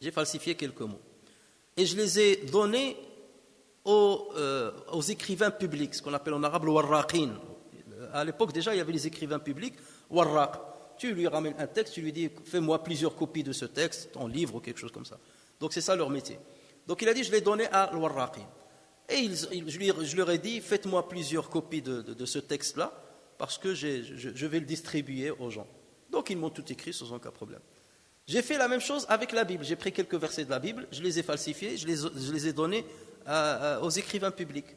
J'ai falsifié quelques mots. Et je les ai donnés aux écrivains publics, ce qu'on appelle en arabe le warraqin. À l'époque déjà, il y avait les écrivains publics, warraq. Tu lui ramènes un texte, tu lui dis, fais-moi plusieurs copies de ce texte, ton livre ou quelque chose comme ça. Donc c'est ça leur métier. Donc il a dit, je l'ai donné à warraqin. Et je leur ai dit, faites-moi plusieurs copies de ce texte-là, parce que je vais le distribuer aux gens. Donc ils m'ont tout écrit sans aucun problème. J'ai fait la même chose avec la Bible. J'ai pris quelques versets de la Bible, je les ai falsifiés, je les ai donnés aux écrivains publics.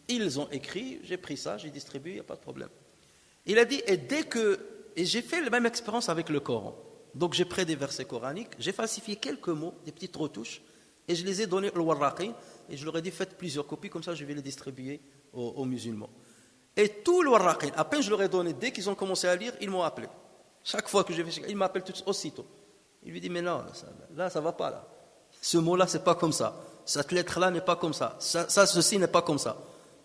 Ils ont écrit, j'ai pris ça, j'ai distribué, il n'y a pas de problème. Il a dit, et j'ai fait la même expérience avec le Coran. Donc j'ai pris des versets coraniques, j'ai falsifié quelques mots, des petites retouches, et je les ai donnés au warraqin, et je leur ai dit, faites plusieurs copies, comme ça je vais les distribuer aux musulmans. Et tout le warraqin, à peine je leur ai donné, dès qu'ils ont commencé à lire, ils m'ont appelé. Chaque fois que je vais, ils m'appellent aussitôt. Il lui dit, mais non, là ça ne va pas. Là. Ce mot-là, ce n'est pas comme ça. Cette lettre-là n'est pas comme ça. Ceci n'est pas comme ça.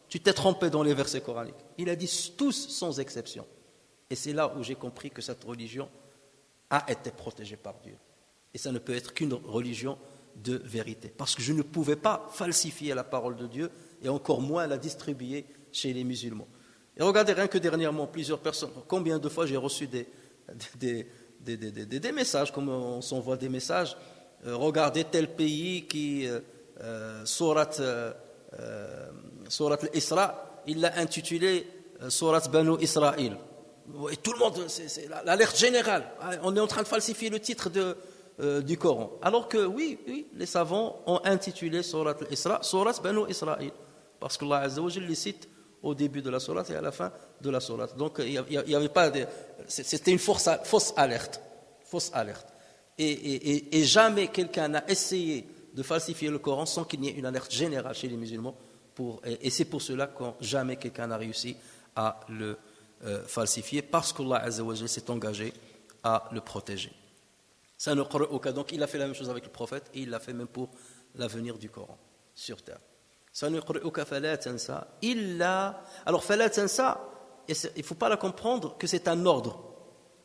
Tu t'es trompé dans les versets coraniques. Il a dit tous sans exception. Et c'est là où j'ai compris que cette religion a été protégée par Dieu. Et ça ne peut être qu'une religion de vérité. Parce que je ne pouvais pas falsifier la parole de Dieu et encore moins la distribuer chez les musulmans. Et regardez, rien que dernièrement, plusieurs personnes, combien de fois j'ai reçu des messages, comme on s'envoie des messages, regardez tel pays qui, Surat al-Isra, il l'a intitulé Surat Banu Israël. Et tout le monde, c'est l'alerte générale. On est en train de falsifier le titre du Coran. Alors que oui, les savants ont intitulé Surat al-Isra, Surat Banu Israël. Parce que Allah Azza wa Jalla les cite au début de la Surat et à la fin de la Surat. Donc il y avait pas c'était une fausse alerte. Et jamais quelqu'un n'a essayé de falsifier le Coran sans qu'il n'y ait une alerte générale chez les musulmans. Et c'est pour cela que jamais quelqu'un n'a réussi à le falsifier, parce qu'Allah Azza wa Jalla s'est engagé à le protéger. Ça ne croit aucun. Donc il a fait la même chose avec le prophète et il l'a fait même pour l'avenir du Coran sur terre. Ça ne croit aucun fala tansa illa. Alors fala tansa, il ne faut pas la comprendre que c'est un ordre.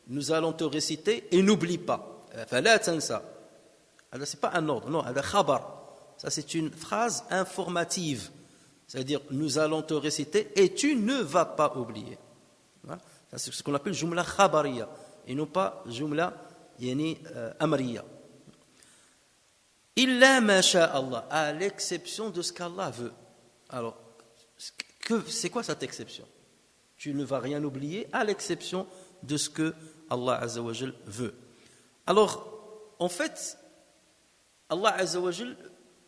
Nous allons te réciter et n'oublie pas. Fala tansa. Alors c'est pas un ordre, non, c'est khabar. Ça, c'est une phrase informative. C'est-à-dire, nous allons te réciter et tu ne vas pas oublier. Ça, c'est ce qu'on appelle jumla khabariya et non pas jumla amriya. Illa ma sha Allah, à l'exception de ce qu'Allah veut. Alors, c'est quoi cette exception? Tu ne vas rien oublier à l'exception de ce que Allah Azza wa Jal veut. Alors, en fait, Allah Azza wa Jal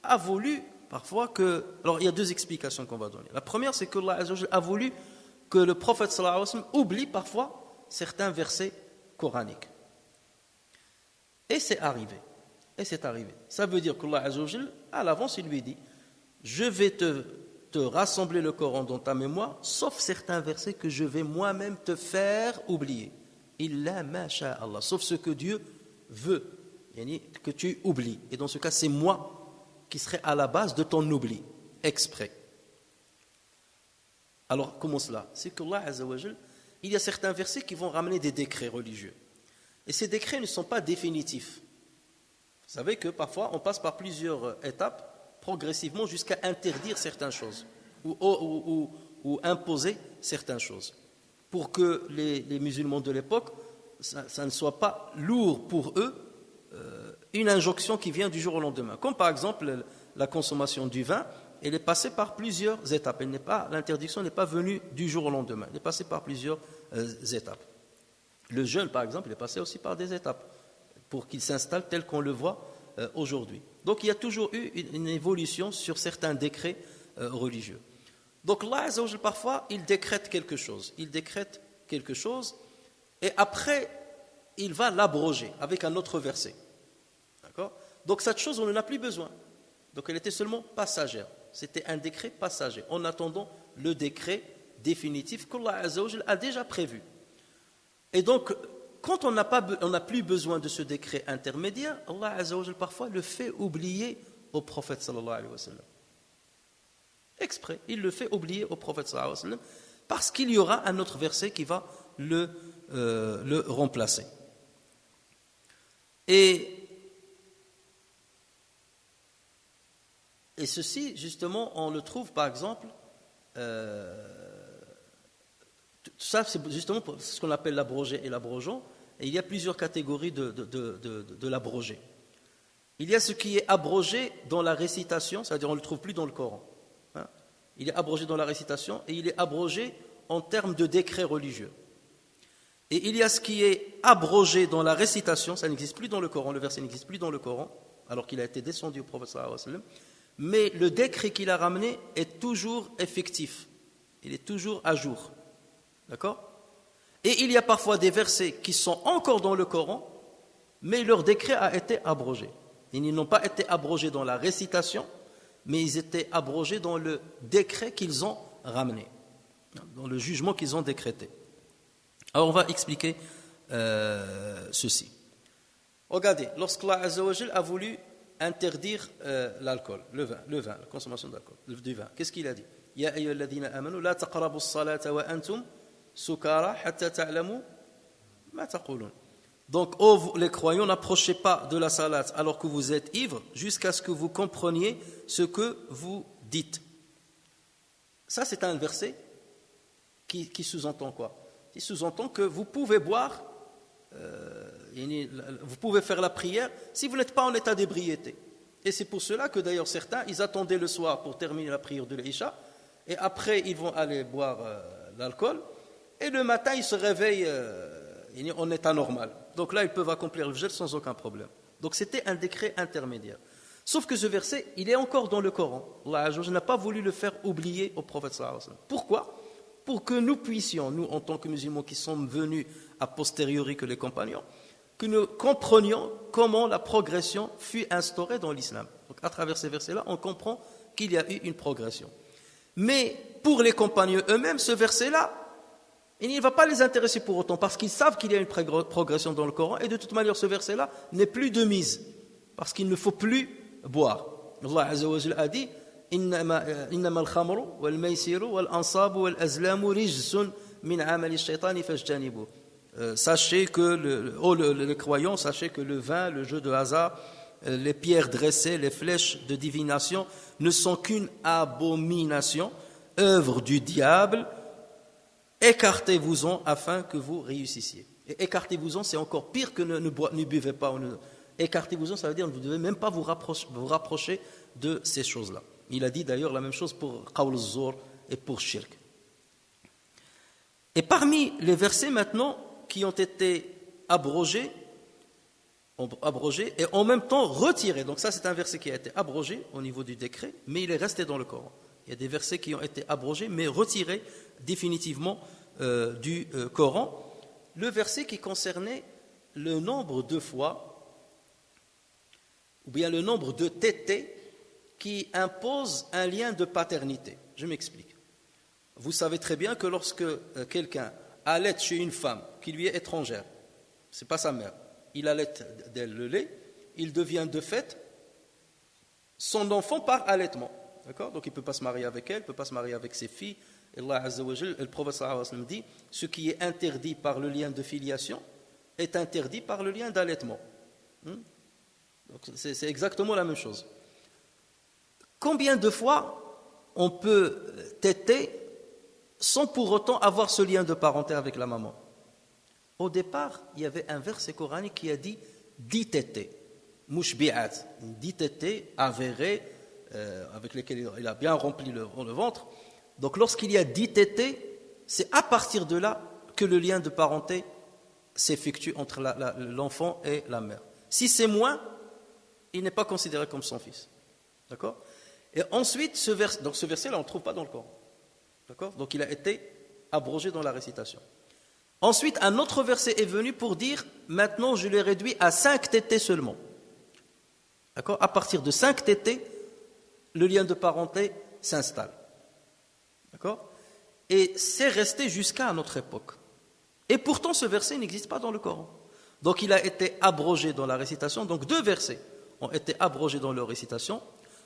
a voulu parfois que... Alors, il y a deux explications qu'on va donner. La première, c'est que Allah Azza wa Jal a voulu que le prophète sallallahu alayhi wa sallam oublie parfois certains versets coraniques. Et c'est arrivé. Ça veut dire qu'Allah Azza wa Jal, à l'avance, il lui dit, je vais te rassembler le Coran dans ta mémoire, sauf certains versets que je vais moi-même te faire oublier. Illa ma sha Allah, sauf ce que Dieu veut, que tu oublies. Et dans ce cas, c'est moi qui serai à la base de ton oubli, exprès. Alors, comment cela? C'est qu'Allah Azza wa Jal, il y a certains versets qui vont ramener des décrets religieux. Et ces décrets ne sont pas définitifs. Vous savez que parfois, on passe par plusieurs étapes, progressivement, jusqu'à interdire certaines choses, ou imposer certaines choses. Pour que les musulmans de l'époque, ça ne soit pas lourd pour eux, une injonction qui vient du jour au lendemain. Comme par exemple, la consommation du vin, elle est passée par plusieurs étapes. L'interdiction n'est pas venue du jour au lendemain. Elle est passée par plusieurs étapes. Le jeûne, par exemple, il est passé aussi par des étapes pour qu'il s'installe tel qu'on le voit aujourd'hui. Donc, il y a toujours eu une évolution sur certains décrets religieux. Donc, Allah Azza wa Jal, parfois, il décrète quelque chose. Et après, il va l'abroger avec un autre verset. D'accord? Donc, cette chose, on n'en a plus besoin. Donc, elle était seulement passagère. C'était un décret passager, en attendant le décret définitif qu'Allah Azza wa Jal a déjà prévu. Et donc, quand on n'a plus besoin de ce décret intermédiaire, Allah Azza wa Jal parfois le fait oublier au prophète sallallahu alayhi wa sallam. Exprès, il le fait oublier au prophète sallallahu alayhi wa sallam parce qu'il y aura un autre verset qui va le remplacer. Et ceci, justement, on le trouve, par exemple, ça c'est justement ce qu'on appelle l'abrogé et l'abrogeant, et il y a plusieurs catégories de l'abrogé. Il y a ce qui est abrogé dans la récitation, c'est-à-dire on ne le trouve plus dans le Coran. Il est abrogé dans la récitation et il est abrogé en termes de décret religieux. Et il y a ce qui est abrogé dans la récitation, ça n'existe plus dans le Coran, le verset n'existe plus dans le Coran, alors qu'il a été descendu au prophète sallallahu alayhi wa sallam, mais le décret qu'il a ramené est toujours effectif, il est toujours à jour. D'accord? Et il y a parfois des versets qui sont encore dans le Coran, mais leur décret a été abrogé. Ils n'ont pas été abrogés dans la récitation, mais ils étaient abrogés dans le décret qu'ils ont ramené, dans le jugement qu'ils ont décrété. Alors on va expliquer ceci. Regardez, lorsqu'Allah Azza wa Jal a voulu interdire l'alcool, le vin, la consommation d'alcool, du vin, qu'est-ce qu'il a dit? Ya ayyuhalladhina amanu la taqrabu as-salata wa antum sukara hatta ta'lamu ma taqulun. Donc, les croyants, n'approchez pas de la salat alors que vous êtes ivres, jusqu'à ce que vous compreniez ce que vous dites. Ça, c'est un verset qui sous-entend quoi? Qui sous-entend que vous pouvez boire, vous pouvez faire la prière si vous n'êtes pas en état d'ébriété. Et c'est pour cela que d'ailleurs certains, ils attendaient le soir pour terminer la prière de l'Isha, et après ils vont aller boire l'alcool, et le matin ils se réveillent en état normal. Donc là, ils peuvent accomplir le gel sans aucun problème. Donc c'était un décret intermédiaire. Sauf que ce verset, il est encore dans le Coran. Allah n'a pas voulu le faire oublier au prophète sallallahu alayhi wa sallam. Pourquoi? Pour que nous puissions, nous en tant que musulmans qui sommes venus a posteriori que les compagnons, que nous comprenions comment la progression fut instaurée dans l'islam. Donc à travers ces versets-là, on comprend qu'il y a eu une progression. Mais pour les compagnons eux-mêmes, ce verset-là, il ne va pas les intéresser pour autant, parce qu'ils savent qu'il y a une progression dans le Coran, et de toute manière, ce verset-là n'est plus de mise, parce qu'il ne faut plus boire. Allah Azza wa Jalla a dit Innama al-khamru wal-maysiru wal-ansabu wal-azlamu rijsun min amali ash-shaytani fajtanibu. Sachez que les croyants, sachez que le vin, le jeu de hasard, les pierres dressées, les flèches de divination ne sont qu'une abomination, œuvre du diable. Écartez-vous-en afin que vous réussissiez. Et écartez-vous-en, c'est encore pire que ne buvez pas. Écartez-vous-en, ça veut dire que vous ne devez même pas vous rapprocher de ces choses-là. Il a dit d'ailleurs la même chose pour Qawl az-Zur et pour Shirk. Et parmi les versets maintenant qui ont été abrogés et en même temps retirés. Donc ça, c'est un verset qui a été abrogé au niveau du décret, mais il est resté dans le Coran. Il y a des versets qui ont été abrogés, mais retirés définitivement du Coran. Le verset qui concernait le nombre de fois, ou bien le nombre de tétés qui imposent un lien de paternité. Je m'explique. Vous savez très bien que lorsque quelqu'un allait chez une femme qui lui est étrangère, ce n'est pas sa mère, il allait d'elle le lait, il devient de fait son enfant par allaitement. D'accord ? Donc il ne peut pas se marier avec elle, il ne peut pas se marier avec ses filles. Et Allah Azza wa Jal, le prophète sallallahu alayhi wa sallam dit, ce qui est interdit par le lien de filiation est interdit par le lien d'allaitement. Donc c'est exactement la même chose. Combien de fois on peut téter sans pour autant avoir ce lien de parenté avec la maman? Au départ, il y avait un verset coranique qui a dit 10 tétés, mushbi'at, 10 tétés avérés, avec lesquels il a bien rempli le ventre. Donc lorsqu'il y a 10 tétés, c'est à partir de là que le lien de parenté s'effectue entre l'enfant et la mère. Si c'est moins, il n'est pas considéré comme son fils. D'accord ? Et ensuite, ce verset-là, on ne le trouve pas dans le Coran. D'accord ? Donc il a été abrogé dans la récitation. Ensuite, un autre verset est venu pour dire, maintenant je l'ai réduit à 5 tétés seulement. D'accord ? À partir de 5 tétés, le lien de parenté s'installe. D'accord ? Et c'est resté jusqu'à notre époque. Et pourtant, ce verset n'existe pas dans le Coran. Donc il a été abrogé dans la récitation. Donc 2 versets ont été abrogés dans leur récitation.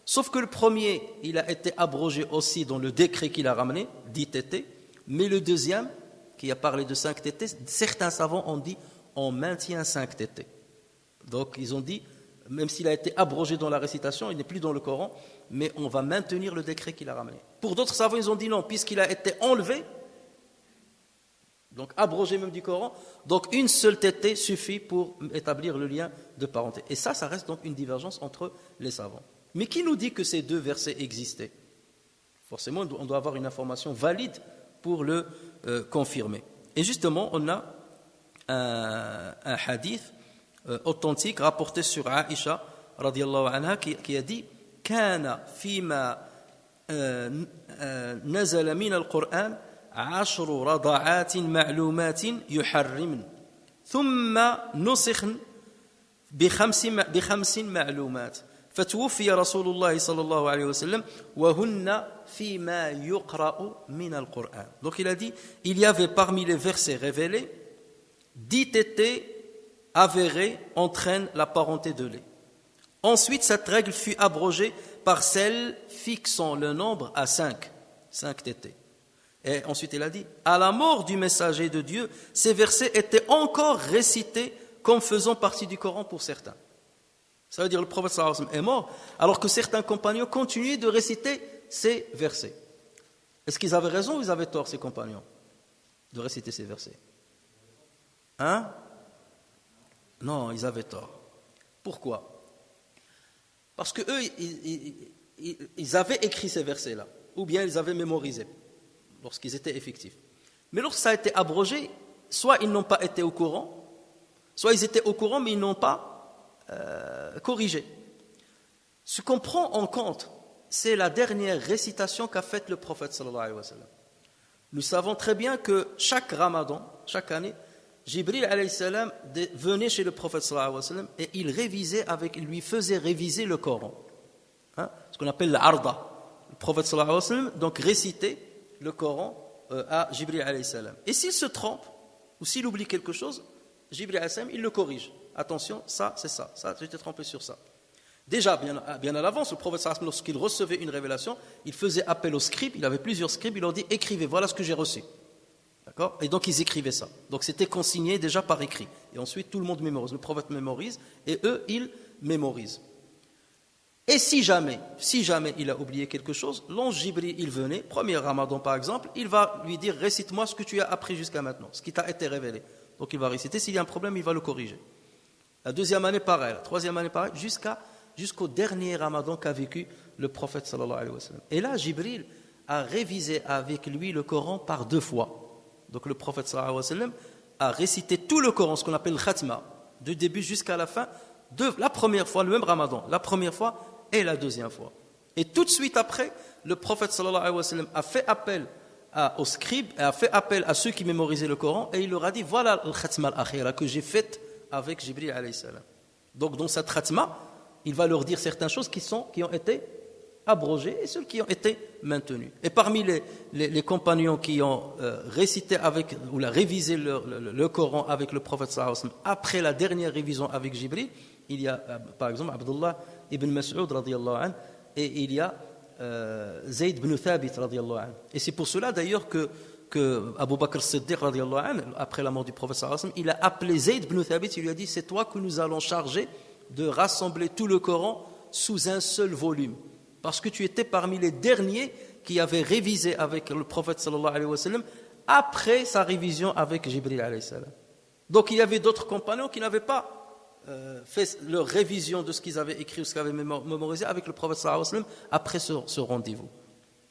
Sauf que le premier, il a été abrogé aussi dans le décret qu'il a ramené, 10 tétés. Mais le deuxième, qui a parlé de 5 tétés, certains savants ont dit on maintient 5 tétés. Donc ils ont dit, même s'il a été abrogé dans la récitation, il n'est plus dans le Coran, mais on va maintenir le décret qu'il a ramené. Pour d'autres savants, ils ont dit non, puisqu'il a été enlevé, donc abrogé même du Coran, donc une seule tétée suffit pour établir le lien de parenté. Et ça reste donc une divergence entre les savants. Mais qui nous dit que ces 2 versets existaient? Forcément, on doit avoir une information valide pour le confirmer. Et justement, on a un hadith authentique rapporté sur Aïcha radiyallahu anha qui a dit كان فيما نزل من القرآن 10 رضعات معلومات يحرمن ثم نسخن بخمس معلومات فتوفي رسول الله صلى الله عليه وسلم وهن فيما يقرأ من القرآن. Donc il a dit, il y avait parmi les versets révélés 10 tétés avérés entraînent la parenté de lait. Ensuite, cette règle fut abrogée par celle fixant le nombre à 5 tétés. Et ensuite, il a dit, à la mort du messager de Dieu, ces versets étaient encore récités comme faisant partie du Coran pour certains. Ça veut dire que le prophète sallallahu alayhi wa sallam est mort, alors que certains compagnons continuaient de réciter ces versets. Est-ce qu'ils avaient raison ou ils avaient tort, ces compagnons, de réciter ces versets? Non, ils avaient tort. Pourquoi? Parce que eux, ils avaient écrit ces versets-là, ou bien ils avaient mémorisé lorsqu'ils étaient effectifs. Mais lorsque ça a été abrogé, soit ils n'ont pas été au courant, soit ils étaient au courant mais ils n'ont pas corrigé. Ce qu'on prend en compte, c'est la dernière récitation qu'a faite le prophète sallallahu alayhi wa sallam. Nous savons très bien que chaque Ramadan, chaque année, Jibril alayhi salam venait chez le prophète sallallahu alayhi wa sallam et il lui faisait réviser le Coran. Ce qu'on appelle l'arda. Le prophète sallallahu alayhi wa sallam donc récitait le Coran à Jibril alayhi salam. Et s'il se trompe ou s'il oublie quelque chose, Jibril alayhi salam il le corrige. Attention, ça c'est ça, tu t'es trompé sur ça. Déjà, bien à l'avance, le prophète sallallahu alayhi wa sallam, lorsqu'il recevait une révélation, il faisait appel aux scribes, il avait plusieurs scribes, il leur dit écrivez, voilà ce que j'ai reçu. D'accord ? Et donc ils écrivaient ça. Donc c'était consigné déjà par écrit. Et ensuite tout le monde mémorise. Le prophète mémorise et eux, ils mémorise. Et si jamais il a oublié quelque chose, l'ange Jibril, il venait, premier Ramadan par exemple, il va lui dire, récite-moi ce que tu as appris jusqu'à maintenant, ce qui t'a été révélé. Donc il va réciter, s'il y a un problème, il va le corriger. La deuxième année, pareil, la troisième année, pareil, jusqu'au dernier Ramadan qu'a vécu le prophète sallallahu alayhi wa sallam. Et là, Jibril a révisé avec lui le Coran par 2 fois. Donc le prophète sallallahu alayhi wa sallam a récité tout le Coran, ce qu'on appelle le khatma, du début jusqu'à la fin, la première fois, le même Ramadan, la première fois et la deuxième fois. Et tout de suite après, le prophète sallallahu alayhi wa sallam a fait appel aux scribes, a fait appel à ceux qui mémorisaient le Coran, et il leur a dit, voilà le khatma al-akhira que j'ai fait avec Jibril alayhi salam. Donc dans cette khatma, il va leur dire certaines choses qui ont été abrogées et celles qui ont été maintenues. Et parmi les compagnons qui ont récité ou révisé le Coran avec le prophète sallallahu alayhi wa sallam, après la dernière révision avec Jibril, il y a par exemple Abdullah ibn Mas'ud radiyallahu anhu, et il y a Zayd ibn Thabit radiyallahu anhu. Et c'est pour cela d'ailleurs que Abu Bakr Siddiq radiyallahu anhu, après la mort du prophète sallallahu alayhi wa sallam, il a appelé Zayd ibn Thabit, il lui a dit, c'est toi que nous allons charger de rassembler tout le Coran sous un seul volume, parce que tu étais parmi les derniers qui avaient révisé avec le prophète sallallahu alayhi wa sallam après sa révision avec Jibril alayhi salam. Donc il y avait d'autres compagnons qui n'avaient pas fait leur révision de ce qu'ils avaient écrit ou ce qu'ils avaient mémorisé avec le prophète sallallahu alayhi wa sallam après ce rendez-vous.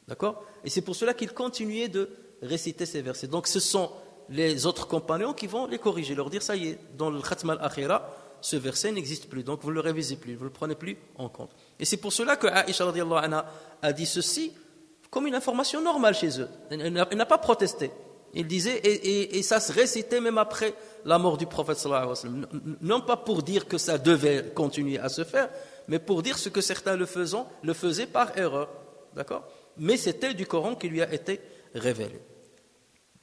D'accord? Et c'est pour cela qu'ils continuaient de réciter ces versets. Donc ce sont les autres compagnons qui vont les corriger, leur dire, ça y est, dans le khatma al-akhira, ce verset n'existe plus, donc vous ne le révisez plus, vous ne le prenez plus en compte. Et c'est pour cela que Aïcha radiyallahu anha a dit ceci comme une information normale chez eux. Elle n'a pas protesté. Il disait, et ça se récitait même après la mort du prophète sallallahu alayhi wa sallam. Non pas pour dire que ça devait continuer à se faire, mais pour dire ce que certains le faisaient par erreur. D'accord? Mais c'était du Coran qui lui a été révélé.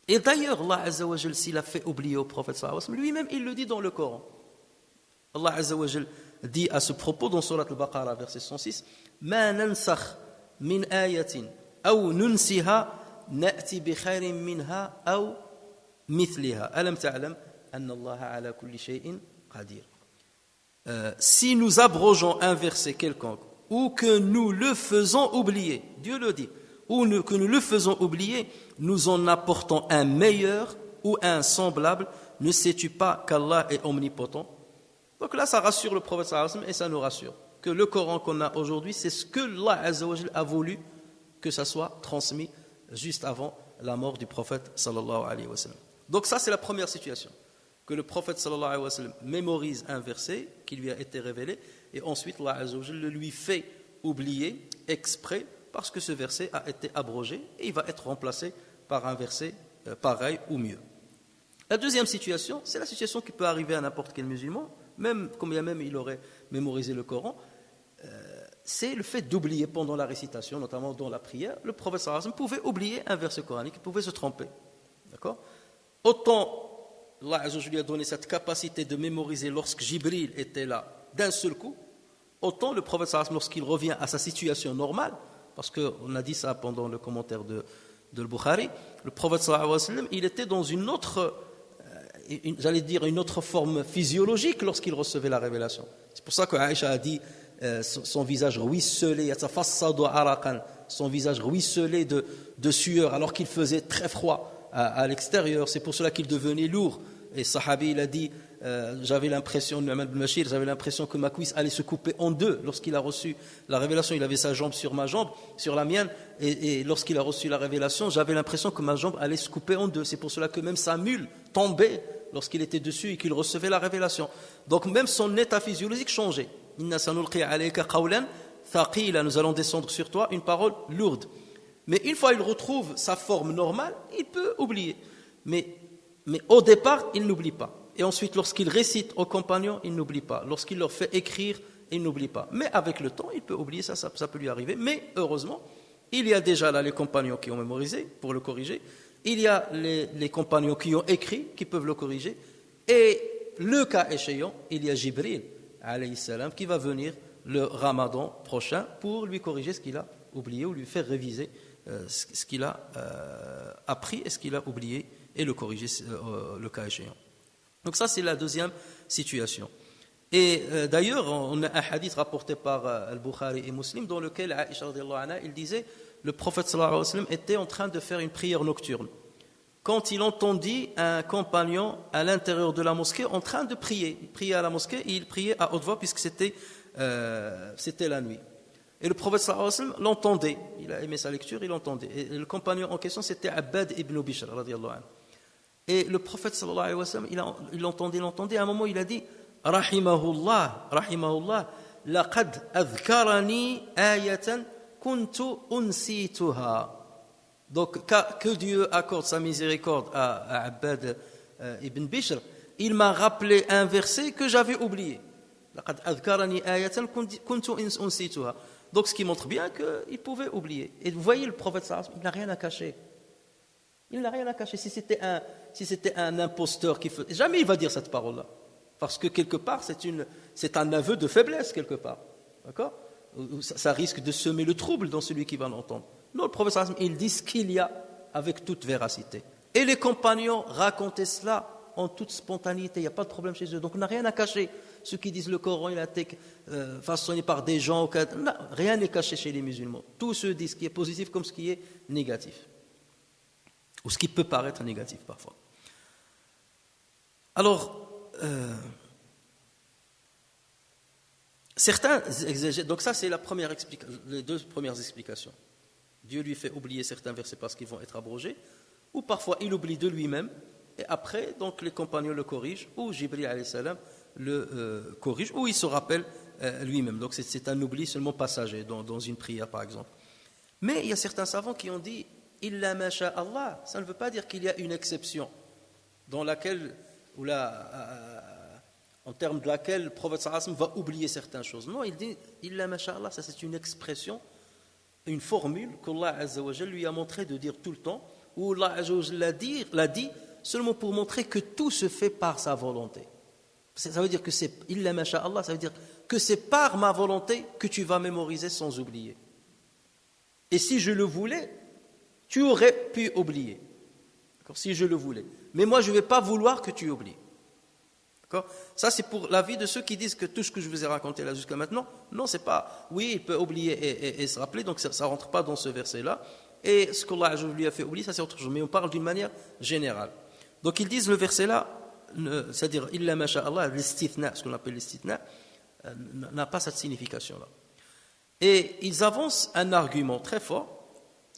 Et d'ailleurs, Allah Azza wa Jal, s'il a fait oublier au prophète sallallahu alayhi wa sallam, lui-même il le dit dans le Coran. Allah Azza wa Jal dit à ce propos dans Surat al-Baqarah, verset 106, Ma nansakh min ayatin aw nunsiha na'ti bi khairin minha aw mithliha alam ta'lam anna Allah ala kulli shay'in qadir. Si nous abrogeons un verset quelconque ou que nous le faisons oublier, Dieu le dit, ou que nous le faisons oublier, nous en apportons un meilleur ou un semblable, ne sais-tu pas qu'Allah est omnipotent? Donc là, ça rassure le prophète sallallahu alayhi wa sallam et ça nous rassure que le Coran qu'on a aujourd'hui, c'est ce que Allah Azza wa Jalla a voulu que ça soit transmis juste avant la mort du prophète sallallahu alayhi wa sallam. Donc ça, c'est la première situation, que le prophète sallallahu alayhi wa sallam mémorise un verset qui lui a été révélé et ensuite Allah Azza wa Jalla le lui fait oublier exprès parce que ce verset a été abrogé et il va être remplacé par un verset pareil ou mieux. La deuxième situation, c'est la situation qui peut arriver à n'importe quel musulman, même combien même il aurait mémorisé le Coran, c'est le fait d'oublier pendant la récitation, notamment dans la prière. Le prophète sallallahu alayhi wa sallam pouvait oublier un verset coranique, il pouvait se tromper. D'accord? Autant Allah Azza wa Jalla lui a donné cette capacité de mémoriser lorsque Jibril était là d'un seul coup, autant le prophète sallallahu alayhi wa sallam, lorsqu'il revient à sa situation normale, parce qu'on a dit ça pendant le commentaire de Al-Bukhari, le prophète sallallahu alayhi wa sallam, il était dans une autre forme physiologique lorsqu'il recevait la révélation. C'est pour ça que Aïcha a dit son visage ruisselé, son visage ruisselé de sueur alors qu'il faisait très froid à l'extérieur. C'est pour cela qu'il devenait lourd. Et Sahabi, il a dit, j'avais l'impression que ma cuisse allait se couper en deux. Lorsqu'il a reçu la révélation, il avait sa jambe sur ma jambe, sur la mienne, et lorsqu'il a reçu la révélation, j'avais l'impression que ma jambe allait se couper en deux. C'est pour cela que même sa mule tombait lorsqu'il était dessus et qu'il recevait la révélation. Donc même son état physiologique changeait. Inna sanulqi alayka qawlan thaqila, nous allons descendre sur toi une parole lourde. Mais une fois il retrouve sa forme normale, il peut oublier. Mais au départ, il n'oublie pas. Et ensuite, lorsqu'il récite aux compagnons, il n'oublie pas. Lorsqu'il leur fait écrire, il n'oublie pas. Mais avec le temps, il peut oublier, ça peut lui arriver. Mais heureusement, il y a déjà là les compagnons qui ont mémorisé pour le corriger. Il y a les compagnons qui ont écrit, qui peuvent le corriger. Et le cas échéant, il y a Jibril, alayhi salam, qui va venir le Ramadan prochain pour lui corriger ce qu'il a oublié ou lui faire réviser ce qu'il a appris et ce qu'il a oublié et le corriger le cas échéant. Donc ça, c'est la deuxième situation. Et d'ailleurs, on a un hadith rapporté par Al-Bukhari et Muslim dans lequel Aïcha radhiyallahu anha, il disait, le prophète sallallahu alayhi wa sallam était en train de faire une prière nocturne. Quand il entendit un compagnon à l'intérieur de la mosquée en train de prier. Il priait à la mosquée et il priait à haute voix puisque c'était la nuit. Et le prophète sallallahu alayhi wa sallam l'entendait. Il a aimé sa lecture, il l'entendait. Et le compagnon en question, c'était Abbad ibn Bishr radhiyallahu anhu. Et le prophète sallallahu alayhi wa sallam, il l'entendait. À un moment, il a dit Rahimahullah, laqad adhkarani ayatan kuntu unsituha. Donc, que Dieu accorde sa miséricorde à Abbad ibn Bishr, il m'a rappelé un verset que j'avais oublié. Laqad adhkarani ayatan kuntu unsituha. Donc, ce qui montre bien qu'il pouvait oublier. Et vous voyez, le prophète sallallahu alayhi wa sallam, il n'a rien à cacher. Il n'a rien à cacher. Si c'était un imposteur qui faisait, jamais il va dire cette parole-là. Parce que quelque part, c'est un aveu de faiblesse, quelque part. D'accord ? Ça risque de semer le trouble dans celui qui va l'entendre. Non, le prophète sallallahu alayhi wa sallam, il dit ce qu'il y a avec toute véracité. Et les compagnons racontaient cela en toute spontanéité. Il n'y a pas de problème chez eux. Donc, on n'a rien à cacher. Ceux qui disent le Coran, il a été façonné par des gens. Non, rien n'est caché chez les musulmans. Tous ceux disent ce qui est positif comme ce qui est négatif. Ou ce qui peut paraître négatif parfois. Alors, certains exagèrent. Donc ça, c'est les deux premières explications. Dieu lui fait oublier certains versets parce qu'ils vont être abrogés, ou parfois il oublie de lui-même, et après, donc les compagnons le corrigent, ou Jibril alayhi salam le corrige, ou il se rappelle lui-même. Donc c'est un oubli seulement passager dans une prière, par exemple. Mais il y a certains savants qui ont dit Illa ma sha Allah, ça ne veut pas dire qu'il y a une exception dans laquelle, en termes de laquelle le prophète sallallahu alayhi wa sallam va oublier certaines choses. Non, il dit Illa ma sha Allah, ça c'est une expression, une formule qu'Allah Azza wa Jalla lui a montré de dire tout le temps, où Allah Azza wa Jalla l'a dit seulement pour montrer que tout se fait par sa volonté. Ça veut dire que c'est Illa ma sha Allah, ça veut dire que c'est par ma volonté que tu vas mémoriser sans oublier. Et si je le voulais, tu aurais pu oublier. D'accord ? Si je le voulais. Mais moi, je ne vais pas vouloir que tu oublies. D'accord ? Ça, c'est pour l'avis de ceux qui disent que tout ce que je vous ai raconté là jusqu'à maintenant, non, c'est pas. Oui, il peut oublier et se rappeler, donc ça ne rentre pas dans ce verset-là. Et ce qu'Allah lui a fait oublier, ça c'est autre chose. Mais on parle d'une manière générale. Donc ils disent le verset-là, c'est-à-dire Illa ma sha Allah, l'istithna, ce qu'on appelle l'istithna, n'a pas cette signification-là. Et ils avancent un argument très fort.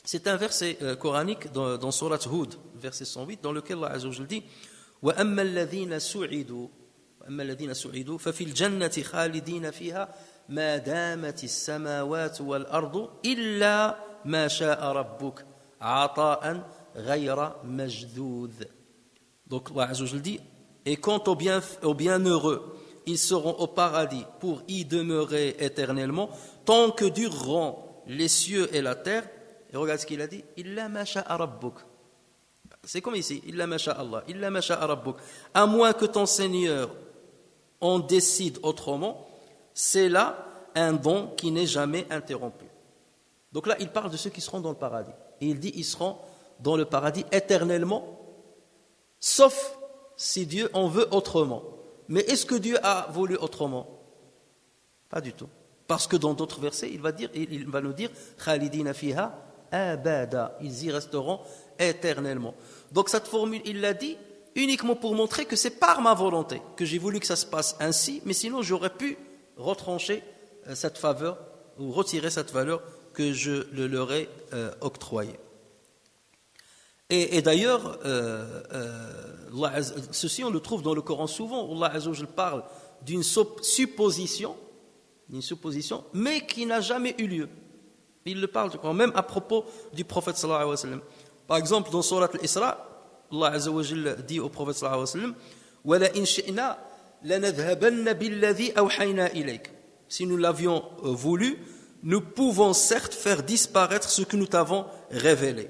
C'est un verset coranique dans Surat Hud, verset 108, dans lequel Allah Azza wa Jalla dit وَأَمَّا الَّذِينَ سُعِدُوا فَفِي الْجَنَّةِ خَالِدِينَ فِيهَا مَا دَامَتِ السَّمَاوَاتُ وَالْأَرْضُ إِلَّا مَا شَاءَ رَبُّكَ عَطَاءً غَيْرَ مَجْذُوذٍ. Donc Allah Azza wa Jalla dit et quant aux bienheureux, ils seront au paradis pour y demeurer éternellement tant que dureront les cieux et la terre. Et regarde ce qu'il a dit Illa ma sha'a rabbuk. C'est comme ici Illa ma sha'a Allah, Illa ma sha'a rabbuk. À moins que ton Seigneur en décide autrement, c'est là un don qui n'est jamais interrompu. Donc là, il parle de ceux qui seront dans le paradis. Et il dit ils seront dans le paradis éternellement, sauf si Dieu en veut autrement. Mais est-ce que Dieu a voulu autrement ? Pas du tout. Parce que dans d'autres versets, il va nous dire Khalidina fiha abada, ils y resteront éternellement. Donc cette formule, il l'a dit uniquement pour montrer que c'est par ma volonté que j'ai voulu que ça se passe ainsi, mais sinon j'aurais pu retrancher cette faveur ou retirer cette valeur que je leur ai octroyée. Et d'ailleurs, ceci on le trouve dans le Coran souvent. Allah Azza wa Jalla parle d'une supposition, mais qui n'a jamais eu lieu. Il le parle même à propos du prophète sallallahu alayhi wa sallam. Par exemple, dans Surat Al-Isra, Allah Azza wa Jalla dit au prophète sallallahu alayhi wa sallam وَلَا إِنْ شِئْنَا لَنَذْهَبَنَّ بِالَّذِي أَوْحَيْنَا إِلَيْكَ. Si nous l'avions voulu, nous pouvons certes faire disparaître ce que nous t'avons révélé.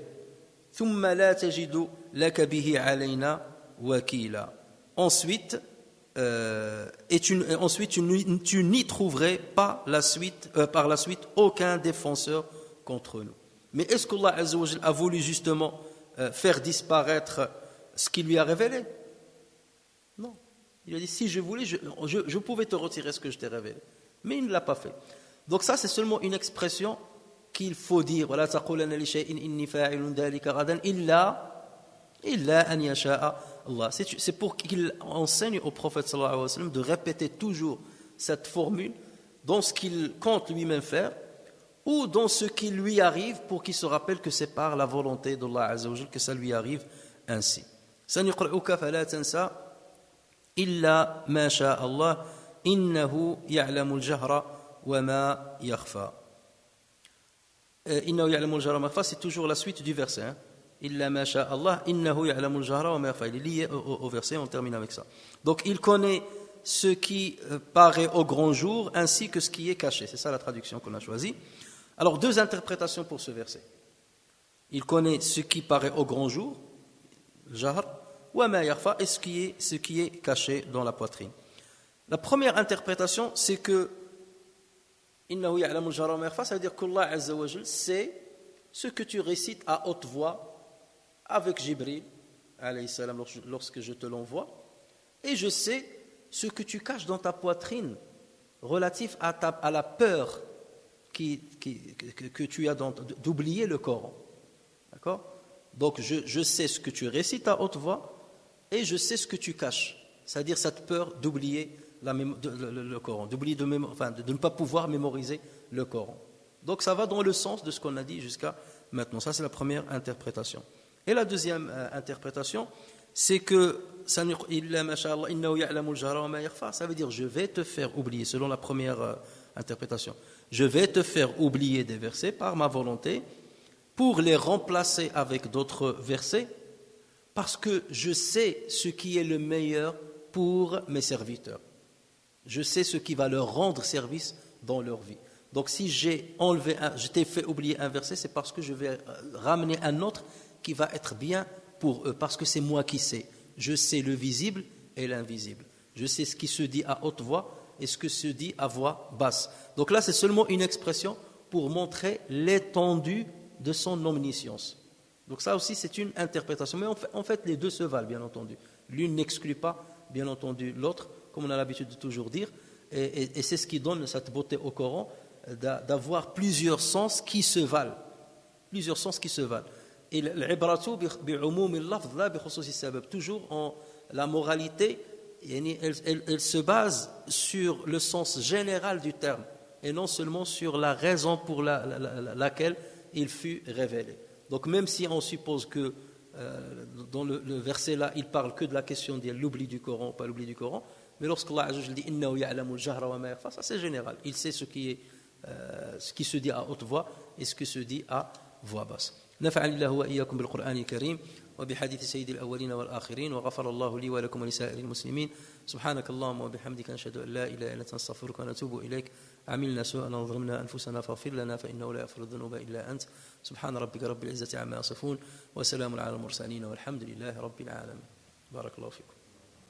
ثُمَّ لَا تَجِدُ لَكَ بِهِ عَلَيْنَا وَكِيلًا. Ensuite, tu n'y trouverais pas par la suite aucun défenseur contre nous. Mais est-ce qu'Allah Azza wa Jalla a voulu justement faire disparaître ce qu'il lui a révélé ? Non. Il a dit, si je voulais, je pouvais te retirer ce que je t'ai révélé. Mais il ne l'a pas fait. Donc ça, c'est seulement une expression qu'il faut dire. وَلَا تَقُولَنَّ لِشَيْءٍ إِنِّي فَاعِلٌ ذَلِكَ غَدًا إِلَّا أَنْ يَشَاءَ Allah. C'est pour qu'il enseigne au prophète sallallahu alayhi wa sallam de répéter toujours cette formule dans ce qu'il compte lui-même faire ou dans ce qui lui arrive pour qu'il se rappelle que c'est par la volonté d'Allah Azza wa Jal que ça lui arrive ainsi. سَنُقْرِئُكَ فَلَا تَنْسَى إِلَّا مَا شَاءَ اللَّهُ إِنَّهُ يَعْلَمُ الْجَهْرَ وَمَا يَخْفَى. إِنَّهُ يَعْلَمُ الْجَهْرَ وَمَا يَخْفَى, c'est toujours la suite du verset. إِلَّا مَا شَاءَ اللَّهُ إِنَّهُ يَعْلَمُ الْجَهْرَ وَمَا يَخْفَى. Il est lié au verset, on termine avec ça. Donc il connaît ce qui paraît au grand jour ainsi que ce qui est caché. C'est ça la traduction qu'on a choisie. Alors deux interprétations pour ce verset. Il connaît ce qui paraît au grand jour, jahr, wa ma yakhfa, et ce qui est caché dans la poitrine. La première interprétation, c'est que innahu ya'lamu al-jahra wa ma yakhfa, ça veut dire qu'Allah Azza wa Jal sait ce que tu récites à haute voix avec Jibril alayhi salam lorsque je te l'envoie, et je sais ce que tu caches dans ta poitrine relatif à la peur que tu as d'oublier le Coran. D'accord? Donc je sais ce que tu récites à haute voix et je sais ce que tu caches, c'est-à-dire cette peur d'oublier le Coran, d'oublier de ne pas pouvoir mémoriser le Coran. Donc ça va dans le sens de ce qu'on a dit jusqu'à maintenant. Ça c'est la première interprétation. Et la deuxième interprétation, c'est que ça veut dire je vais te faire oublier, selon la première interprétation, je vais te faire oublier des versets par ma volonté pour les remplacer avec d'autres versets parce que je sais ce qui est le meilleur pour mes serviteurs. Je sais ce qui va leur rendre service dans leur vie. Donc si je t'ai fait oublier un verset, c'est parce que je vais ramener un autre qui va être bien pour eux, parce que c'est moi qui sais. Je sais le visible et l'invisible. Je sais ce qui se dit à haute voix et ce que se dit à voix basse. Donc là, c'est seulement une expression pour montrer l'étendue de son omniscience. Donc ça aussi, c'est une interprétation. Mais en fait, les deux se valent, bien entendu. L'une n'exclut pas, bien entendu, l'autre, comme on a l'habitude de toujours dire. Et c'est ce qui donne cette beauté au Coran, d'avoir plusieurs sens qui se valent. Plusieurs sens qui se valent. Et l'ibratu bi'umum al-lafz la bi khusus as-sabab. Toujours la moralité, elle se base sur le sens général du terme et non seulement sur la raison pour laquelle il fut révélé. Donc même si on suppose que dans le verset là, il parle que de la question de l'oubli du Coran, pas l'oubli du Coran, mais lorsqu'Allah Azza wa Jalla dit innahu ya'lamu al-jahra wa ma yakhfa, ça c'est général. Il sait ce qui se dit à haute voix et ce qui se dit à voix basse. نفعني الله وإياكم بالقرآن الكريم وبحديث سيد الأولين والآخرين وغفر الله لي ولكم ولسائر المسلمين سبحانك اللهم وبحمدك نشهد أن لا إله إلا أنت نستغفرك ونتوب إليك عملنا سوءا وظلمنا أنفسنا فاغفر لنا فإنه لا يغفر الذنوب إلا أنت سبحان ربك رب العزة عما يصفون وسلام على المرسلين والحمد لله رب العالمين بارك الله فيكم